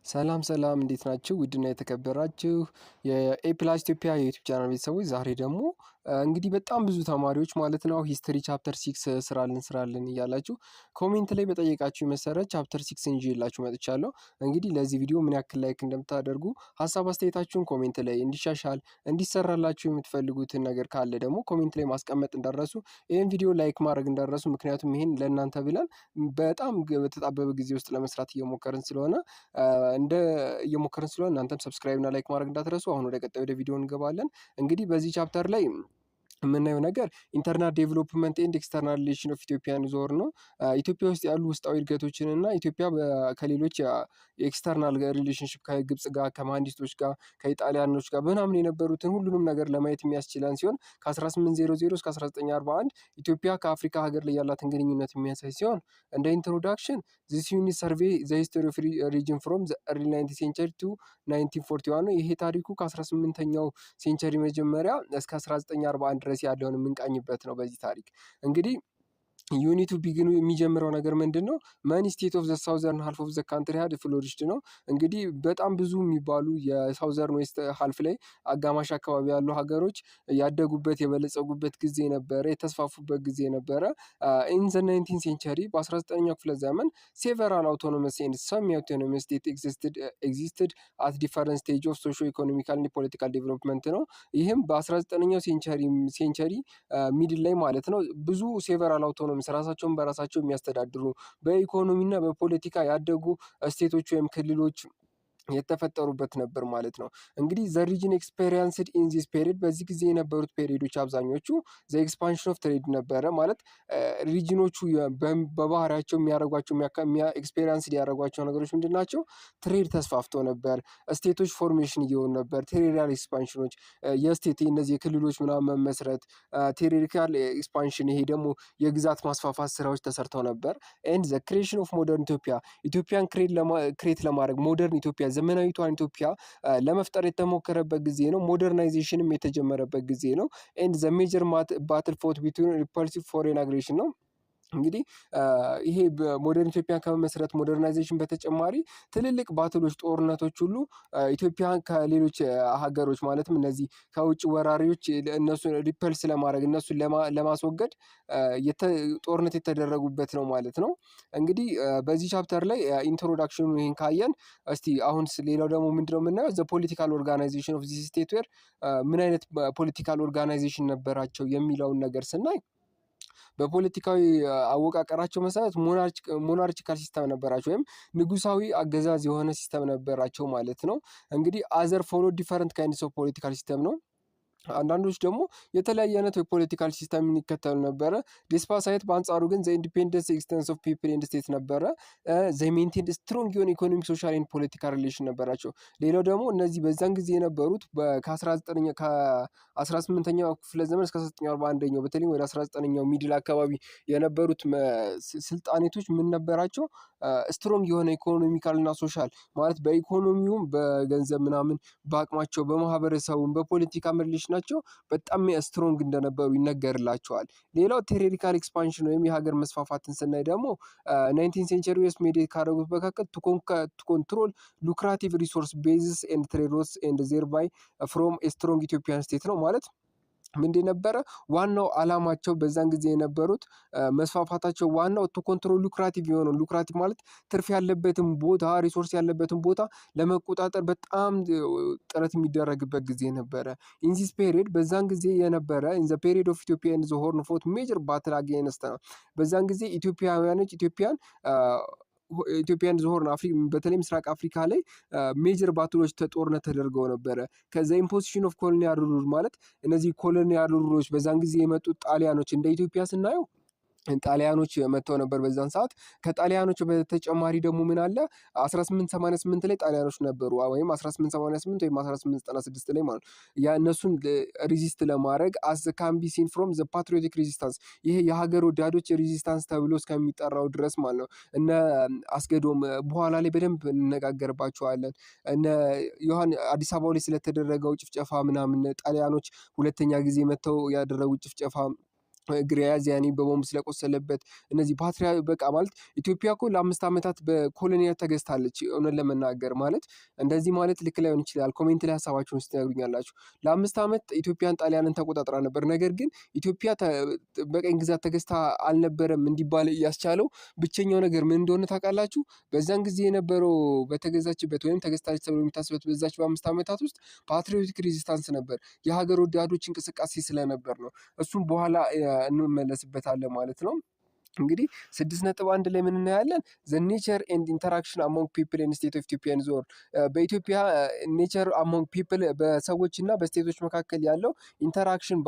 ሰላም ሰላም እንዴት ናችሁ? ውድና የተከበራችሁ የኤ ፕላስ ኢትዮጵያ የዩቲዩብ ቻናል ቤተሰቦች ዛሬ ደግሞ እንግዲህ በጣም ብዙ ተማሪዎች ማለት ነው ሂስትሪ ቻፕተር 6 ስራልን እያላችሁ ኮሜንት ላይ በጠየቃችሁ መሰረት ቻፕተር 6 ይዤላችሁ መጥቻለሁ። እንግዲህ ለዚህ ቪዲዮ ምን ያክል ላይክ እንደምታደርጉ ሀሳብ አስተያየታችሁን ኮሜንት ላይ እንዲሻሻል እንዲሰራላችሁ የምትፈልጉትን ነገር ካለ ደግሞ ኮሜንት ላይ ማስቀመጥ እንዳረሱ፣ ይህን ቪዲዮ ላይክ ማድረግ እንዳረሱ። ምክንያቱም ይሄን ለእናንተ ብለን በጣም በተጣበበ ጊዜ ውስጥ ለመስራት እየሞከርን ስለሆነ እየሞከርን ስለሆነ እናንተም ሰብስክራይብ እና ላይክ ማድረግ እንዳትረሱ። አሁን ወደ ቀጣዩ ቪዲዮ እንገባለን። እንግዲህ በዚህ ቻፕተር ላይ የምናየው ነገር ኢንተርናል ዴቨሎፕመንት ኤንድ ኤክስተርናል ሪሌሽን ኦፍ ኢትዮጵያን ዞር ነው። ኢትዮጵያ ውስጥ ያሉ ውስጣዊ እድገቶችን እና ኢትዮጵያ ከሌሎች የኤክስተርናል ሪሌሽንሽፕ ከግብጽ ጋር፣ ከመሀንዲስቶች ጋር፣ ከኢጣሊያኖች ጋር ምናምን የነበሩትን ሁሉንም ነገር ለማየት የሚያስችለን ሲሆን ከ1800 እስከ 1941 ኢትዮጵያ ከአፍሪካ ሀገር ላይ ያላትን ግንኙነት የሚያሳይ ሲሆን እንደ ኢንትሮዳክሽን ዚስ ዩኒት ሰርቬይ ዘ ሂስቶሪ ኦፍ ሪጅን ፍሮም ዘ ኤርሊ 19th ሴንቸሪ ቱ 1941 ነው። ይሄ ታሪኩ ከ18ኛው ሴንቸሪ መጀመሪያ እስከ 1941 ድረስ ያለውን የምንቃኝበት ነው። በዚህ ታሪክ እንግዲህ ዩኒቱ ቢግኑ የሚጀምረው ነገር ምንድን ነው? መኒ ስቴት ኦፍ ዘ ሳውዘርን ሃልፍ ኦፍ ዘ ካንትሪ ሀድ ፍሎሪሽድ ነው። እንግዲህ በጣም ብዙ የሚባሉ የሳውዘርን ዌስት ሃልፍ ላይ አጋማሽ አካባቢ ያሉ ሀገሮች ያደጉበት የበለጸጉበት ጊዜ ነበረ፣ የተስፋፉበት ጊዜ ነበረ። ኢን ዘ 19th ሴንቸሪ በ19ኛው ክፍለ ዘመን ሴቨራል አውቶኖመስ ኤንድ ሰሚ አውቶኖመስ ስቴት ኤግዚስትድ አት ዲፈረንት ስቴጅ ኦፍ ሶሾ ኢኮኖሚካል እና ፖለቲካል ዴቨሎፕመንት ነው። ይህም በ19ኛው ሴንቸሪ ሚድል ላይ ማለት ነው ብዙ ሴቨራል አውቶኖመስ ራሳቸውን በራሳቸው የሚያስተዳድሩ በኢኮኖሚና በፖለቲካ ያደጉ ስቴቶች ወይም ክልሎች የተፈጠሩበት ነበር ማለት ነው። እንግዲህ ዘ ሪጅን ኤክስፔሪንስድ ኢን ዚስ ፔሪድ በዚህ ጊዜ የነበሩት ፔሪዶች አብዛኞቹ ዘ ኤክስፓንሽን ኦፍ ትሬድ ነበረ። ማለት ሪጅኖቹ በባህሪያቸው የሚያደርጓቸው ኤክስፔሪንስድ ያደረጓቸው ነገሮች ምንድን ናቸው? ትሬድ ተስፋፍቶ ነበር። ስቴቶች ፎርሜሽን እየሆኑ ነበር። ቴሪቶሪያል ኤክስፓንሽኖች የስቴት እነዚህ የክልሎች ምናምን መመስረት፣ ቴሪቶሪያል ኤክስፓንሽን ይሄ ደግሞ የግዛት ማስፋፋት ስራዎች ተሰርተው ነበር። ኤንድ ዘ ክሬሽን ኦፍ ሞደርን ኢትዮጵያን ክሬት ለማድረግ ሞደርን ኢትዮጵያ ዘመናዊቷን ኢትዮጵያ ለመፍጠር የተሞከረበት ጊዜ ነው። ሞደርናይዜሽንም የተጀመረበት ጊዜ ነው። ኤንድ ዘ ሜጀር ባትል ፎት ቢትዊን ሪፐልሲቭ ፎሬን አግሬሽን ነው። እንግዲህ ይሄ ሞደርን ኢትዮጵያ ከመመስረት ሞደርናይዜሽን በተጨማሪ ትልልቅ ባትሎች፣ ጦርነቶች ሁሉ ኢትዮጵያ ከሌሎች ሀገሮች ማለትም እነዚህ ከውጭ ወራሪዎች እነሱን ሪፐልስ ለማድረግ እነሱን ለማስወገድ ጦርነት የተደረጉበት ነው ማለት ነው። እንግዲህ በዚህ ቻፕተር ላይ ኢንትሮዳክሽኑ ይህን ካየን እስቲ አሁን ሌላው ደግሞ ምንድነው የምናየው ዘ ፖለቲካል ኦርጋናይዜሽን ኦፍ ዚስ ስቴት ዌር ምን አይነት ፖለቲካል ኦርጋናይዜሽን ነበራቸው የሚለውን ነገር ስናይ በፖለቲካዊ አወቃቀራቸው መሰረት ሞናርቺካል ሲስተም ነበራቸው ወይም ንጉሳዊ አገዛዝ የሆነ ሲስተም ነበራቸው ማለት ነው። እንግዲህ አዘር ፎሎ ዲፈረንት ካይንድስ ኦፍ ፖለቲካል ሲስተም ነው። አንዳንዶች ደግሞ የተለያየ አይነት የፖለቲካል ሲስተም ይከተሉ ነበረ። ዴስፓሳይት በአንጻሩ ግን ዘ ኢንዲፔንደንስ ኤግዚስተንስ ኦፍ ፒፕል ኤንድ ስቴት ነበረ። ዘ ሜንቴንድ ስትሮንግ የሆነ ኢኮኖሚክ፣ ሶሻል ኤንድ ፖለቲካል ሪሌሽን ነበራቸው። ሌላው ደግሞ እነዚህ በዛን ጊዜ የነበሩት ከ18ኛው ክፍለ ዘመን እስከ 1941ኛው በተለይ ወደ 19ኛው ሚድል አካባቢ የነበሩት ስልጣኔቶች ምን ነበራቸው? ስትሮንግ የሆነ ኢኮኖሚካል እና ሶሻል ማለት በኢኮኖሚውም በገንዘብ ምናምን በአቅማቸው በማህበረሰቡም በፖለቲካ ሪሌሽን ናቸው በጣም ስትሮንግ እንደነበሩ ይነገርላቸዋል። ሌላው ቴሪቶሪካል ኤክስፓንሽን ወይም የሀገር መስፋፋትን ስናይ ደግሞ 19th ሴንቸሪ ውስጥ ሜዲት ካደረጉት መካከል ቱ ኮንትሮል ሉክራቲቭ ሪሶርስ ቤዝስ ኤንድ ትሬድ ሮድስ ኤንድ ዜርባይ ፍሮም ስትሮንግ ኢትዮጵያን ስቴት ነው ማለት ምንድን ነበረ ዋናው አላማቸው በዛን ጊዜ የነበሩት መስፋፋታቸው ዋናው ቱ ኮንትሮል ሉክራቲቭ የሆነው ሉክራቲቭ ማለት ትርፍ ያለበትን ቦታ ሪሶርስ ያለበትን ቦታ ለመቆጣጠር በጣም ጥረት የሚደረግበት ጊዜ ነበረ። ኢን ዚስ ፔሪድ በዛን ጊዜ የነበረ ኢን ዘ ፔሪድ ኦፍ ኢትዮጵያ ኤንድ ዘ ሆርን ፎት ሜጀር ባትል አጌንስት ነው። በዛን ጊዜ ኢትዮጵያውያኖች ኢትዮጵያን ዞርን በተለይ ምስራቅ አፍሪካ ላይ ሜጀር ባትሎች ጦርነት ተደርገው ነበረ። ከዛ ኢምፖዚሽን ኦፍ ኮሎኒያል ሩል ማለት እነዚህ ኮሎኒያል ሩሎች በዛን ጊዜ የመጡት ጣሊያኖች እንደ ኢትዮጵያ ስናየው ጣሊያኖች መጥተው ነበር በዛን ሰዓት። ከጣሊያኖች በተጨማሪ ደግሞ ምን አለ 1888 ላይ ጣሊያኖች ነበሩ ወይም 1888 ወይም 1896 ላይ ማለት ያ እነሱን ሪዚስት ለማድረግ አስ ካን ቢ ሲን ፍሮም ዘ ፓትሪዮቲክ ሬዚስታንስ ይሄ የሀገር ወዳዶች ሬዚስታንስ ተብሎ እስከሚጠራው ድረስ ማለት ነው። እነ አስገዶም በኋላ ላይ በደንብ እንነጋገርባቸዋለን። እነ ዮሐን አዲስ አበባ ላይ ስለተደረገው ጭፍጨፋ ምናምን ጣሊያኖች ሁለተኛ ጊዜ መጥተው ያደረጉት ጭፍጨፋ ግራዚያኒ በቦምብ ስለቆሰለበት እነዚህ በቃ ማለት ኢትዮጵያ እኮ ለ5 ዓመታት በኮሎኒያ ተገዝታለች። እውነት ለመናገር ማለት እንደዚህ ማለት ልክ ላይሆን ይችላል። ኮሜንት ላይ ሀሳባችሁን ውስጥ ትነግሩኛላችሁ። ለ5 ዓመት ኢትዮጵያን ጣሊያንን ተቆጣጥራ ነበር። ነገር ግን ኢትዮጵያ በቀኝ ግዛት ተገዝታ አልነበረም እንዲባል ያስቻለው ብቸኛው ነገር ምን እንደሆነ ታውቃላችሁ? በዛን ጊዜ የነበረው በተገዛችበት ወይም ተገዝታለች ተብሎ የሚታስበት በዛች በ5 ዓመታት ውስጥ ፓትሪዮቲክ ሬዚስታንስ ነበር፣ የሀገር ወዳዶች እንቅስቃሴ ስለነበር ነው። እሱም በኋላ እንመለስበታለን ማለት ነው። እንግዲህ 6.1 ላይ ምን እናያለን? ዘ ኔቸር ኤንድ ኢንተራክሽን አሞንግ ፒፕል ኤንድ ስቴት ኦፍ ኢትዮጵያ ኢን ዞን። በኢትዮጵያ ኔቸር አሞንግ ፒፕል በሰዎች እና በስቴቶች መካከል ያለው ኢንተራክሽን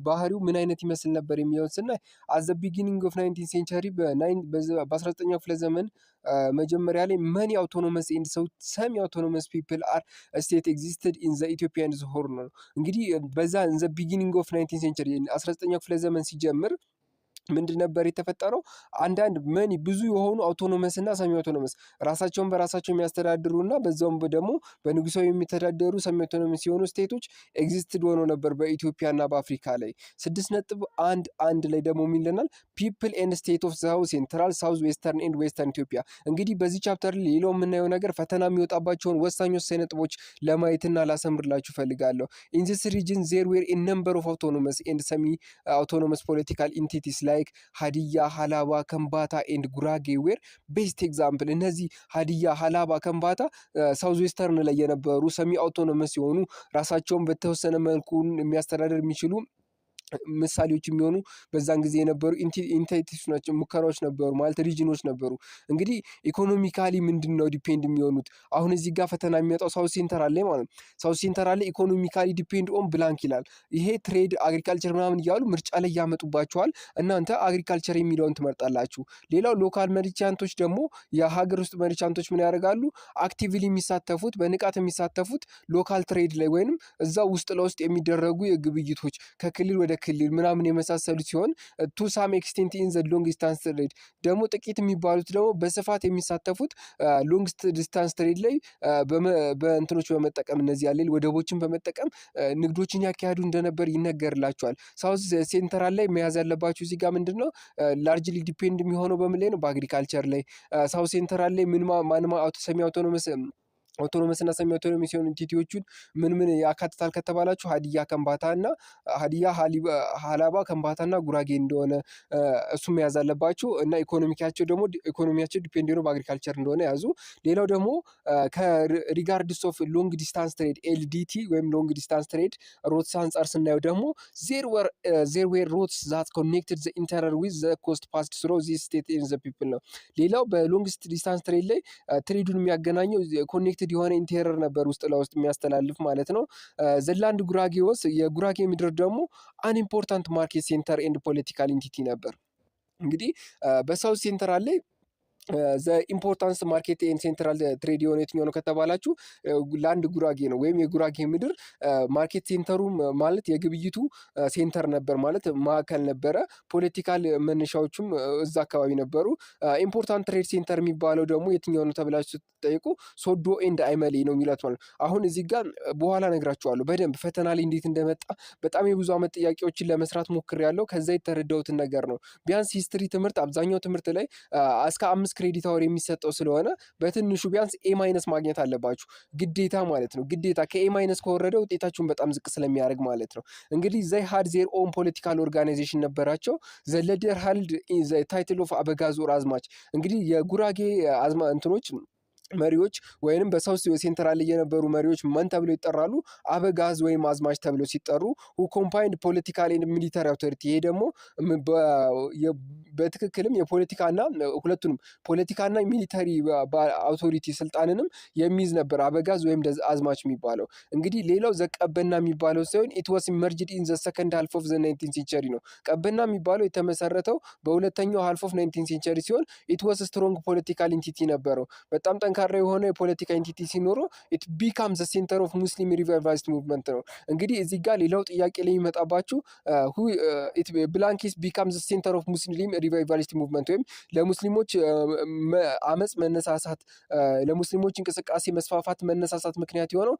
ባህሪው ምን አይነት ይመስል ነበር የሚለውን ስናይ አት ዘ ቢጊኒንግ ኦፍ 19 ሴንቸሪ በ19ኛው ክፍለ ዘመን መጀመሪያ ላይ መኒ አውቶኖመስ ኤንድ ሰሚ አውቶኖመስ ፒፕል አር ስቴት ኤግዚስትድ ኢን ዘ ኢትዮጵያ ኢን ዘ ሆርን ነው። እንግዲህ በዛ ዘ ቢጊኒንግ ኦፍ 19 ሴንቸሪ 19ኛው ክፍለ ዘመን ሲጀምር ምንድን ነበር የተፈጠረው? አንዳንድ ብዙ የሆኑ አውቶኖመስ እና ሰሚ አውቶኖመስ ራሳቸውን በራሳቸው የሚያስተዳድሩ እና በዛውም ደግሞ በንጉሳዊ የሚተዳደሩ ሰሚ አውቶኖመስ የሆኑ ስቴቶች ኤግዚስትድ ሆነው ነበር በኢትዮጵያ እና በአፍሪካ ላይ። 6.1 ላይ ደግሞ የሚለናል ፒፕል ኤንድ ስቴት ኦፍ ሳውዝ ሴንትራል ሳውዝ ዌስተርን ኤንድ ዌስተርን ኢትዮጵያ። እንግዲህ በዚህ ቻፕተር ላይ ሌላው የምናየው ነገር ፈተና የሚወጣባቸውን ወሳኝ ነጥቦች ለማየትና ላሰምርላችሁ ፈልጋለሁ። ኢን ዚስ ሪጅን ዜር ዌር ኤ ነምበር ኦፍ አውቶኖመስ ኤንድ ሰሚ አውቶኖመስ ፖለቲካል ኢንቲቲስ ላይክ ሀዲያ፣ ሀላባ፣ ከምባታ ኤንድ ጉራጌ ዌር ቤስት ኤግዛምፕል። እነዚህ ሀዲያ፣ ሀላባ፣ ከምባታ ሳውዝ ዌስተርን ላይ የነበሩ ሰሚ አውቶኖመስ የሆኑ ራሳቸውን በተወሰነ መልኩ የሚያስተዳደር የሚችሉ ምሳሌዎች የሚሆኑ በዛን ጊዜ የነበሩ ኢንቲቲስ ናቸው፣ ሙከራዎች ነበሩ ማለት ሪጅኖች ነበሩ። እንግዲህ ኢኮኖሚካሊ ምንድን ነው ዲፔንድ የሚሆኑት? አሁን እዚህ ጋር ፈተና የሚመጣው ሳውዝ ሴንተራል ላይ ማለት ነው። ሳውዝ ሴንተራል ላይ ኢኮኖሚካሊ ዲፔንድ ኦን ብላንክ ይላል። ይሄ ትሬድ፣ አግሪካልቸር ምናምን እያሉ ምርጫ ላይ ያመጡባቸዋል። እናንተ አግሪካልቸር የሚለውን ትመርጣላችሁ። ሌላው ሎካል መርቻንቶች ደግሞ የሀገር ውስጥ መርቻንቶች ምን ያደርጋሉ? አክቲቭሊ የሚሳተፉት በንቃት የሚሳተፉት ሎካል ትሬድ ላይ ወይንም እዛ ውስጥ ለውስጥ የሚደረጉ የግብይቶች ከክልል ወደ ክልል ምናምን የመሳሰሉት ሲሆን ቱ ሳም ኤክስቴንት ኢን ዘ ሎንግ ዲስታንስ ትሬድ ደግሞ ጥቂት የሚባሉት ደግሞ በስፋት የሚሳተፉት ሎንግ ዲስታንስ ትሬድ ላይ በእንትኖች በመጠቀም እነዚህ ያለ ወደቦችን በመጠቀም ንግዶችን ያካሄዱ እንደነበር ይነገርላቸዋል። ሳውዝ ሴንትራል ላይ መያዝ ያለባችሁ እዚህ ጋር ምንድን ነው ላርጅሊ ዲፔንድ የሚሆነው በምን ላይ ነው? በአግሪካልቸር ላይ። ሳውዝ ሴንትራል ላይ ማንማ ሰሚ አውቶኖመስ እና ሰሚ አውቶኖመስ የሆኑ ኢንቲቲዎቹን ምን ያካትታል ከተባላችሁ ሀዲያ፣ ከምባታ እና ሀዲያ፣ ሀላባ፣ ከምባታ እና ጉራጌ እንደሆነ እሱም መያዝ አለባችሁ እና ኢኮኖሚያቸው ዲፔንድ ነው በአግሪካልቸር እንደሆነ ያዙ። ሌላው ደግሞ ከሪጋርድስ ኦፍ ሎንግ ዲስታንስ ትሬድ ኤልዲቲ ወይም ሎንግ ዲስታንስ ትሬድ ሮትስ አንጻር ስናየው ደግሞ ዜር ዌር ሮትስ ዛት ኮኔክትድ ዘ ኢንተረር ዊዝ ዘ ኮስት ፓስድ ስሮ ዚስ ስቴት ኤንድ ዘ ፒፕል ነው። ሌላው በሎንግ ዲስታንስ ትሬድ ላይ ትሬዱን የሚያገናኘው ኮኔክትድ የሆነ ኢንቴሪየር ነበር ውስጥ ለውስጥ የሚያስተላልፍ ማለት ነው። ዘላንድ ጉራጌዎስ የጉራጌ ምድር ደግሞ አን ኢምፖርታንት ማርኬት ሴንተር ኤንድ ፖለቲካል ኢንቲቲ ነበር። እንግዲህ በሳውዝ ሴንትራል ላይ ኢምፖርታንስ ማርኬት ኤንድ ሴንትራል ትሬድ የሆነ የትኛው ነው ከተባላችሁ ላንድ ጉራጌ ነው። ወይም የጉራጌ ምድር ማርኬት ሴንተሩ ማለት የግብይቱ ሴንተር ነበር ማለት ማዕከል ነበረ። ፖለቲካል መነሻዎቹም እዛ አካባቢ ነበሩ። ኢምፖርታንት ትሬድ ሴንተር የሚባለው ደግሞ የትኛው ነው ተብላችሁ ስትጠይቁ ሶዶ ኤንድ አይመሌ ነው የሚላት ማለት። አሁን እዚህ ጋር በኋላ ነግራችኋለሁ በደንብ ፈተና ላይ እንዴት እንደመጣ በጣም የብዙ ዓመት ጥያቄዎችን ለመስራት ሞክሬያለሁ። ከዛ የተረዳሁትን ነገር ነው። ቢያንስ ሂስትሪ ትምህርት አብዛኛው ትምህርት ላይ እስከ 5 ክሬዲት አወር የሚሰጠው ስለሆነ በትንሹ ቢያንስ ኤ ማይነስ ማግኘት አለባችሁ ግዴታ ማለት ነው። ግዴታ ከኤ ማይነስ ከወረደ ውጤታችሁን በጣም ዝቅ ስለሚያደርግ ማለት ነው። እንግዲህ ዘይ ሃድ ዜር ኦን ፖለቲካል ኦርጋናይዜሽን ነበራቸው። ዘለደር ሃልድ ታይትል ኦፍ አበጋዝ ኦር አዝማች። እንግዲህ የጉራጌ እንትኖች መሪዎች ወይንም በሳውዝ ሴንትራል ላይ የነበሩ መሪዎች ማን ተብለው ይጠራሉ? አበጋዝ ወይም አዝማች ተብለው ሲጠሩ who combined political and military authority። ይሄ ደግሞ በትክክልም የፖለቲካና ሁለቱንም ፖለቲካና ሚሊተሪ አውቶሪቲ ስልጣንንም የሚይዝ ነበር አበጋዝ ወይም አዝማች የሚባለው። እንግዲህ ሌላው ዘቀበና የሚባለው ሲሆን it was emerged in the second half of the 19th century ነው። ቀበና የሚባለው የተመሰረተው በሁለተኛው half of 19th century ሲሆን it was a strong political entity ነበረው። በጣም ጠንካራ የሆነ የፖለቲካ ኢንቲቲ ሲኖረው it becomes the center of Muslim revivalist movement ነው። እንግዲህ እዚህ ጋር ሌላው ጥያቄ ላይ የሚመጣባችሁ ብላንኪስ becomes the center of Muslim revivalist movement ወይም ለሙስሊሞች አመጽ መነሳሳት ለሙስሊሞች እንቅስቃሴ መስፋፋት መነሳሳት ምክንያት የሆነው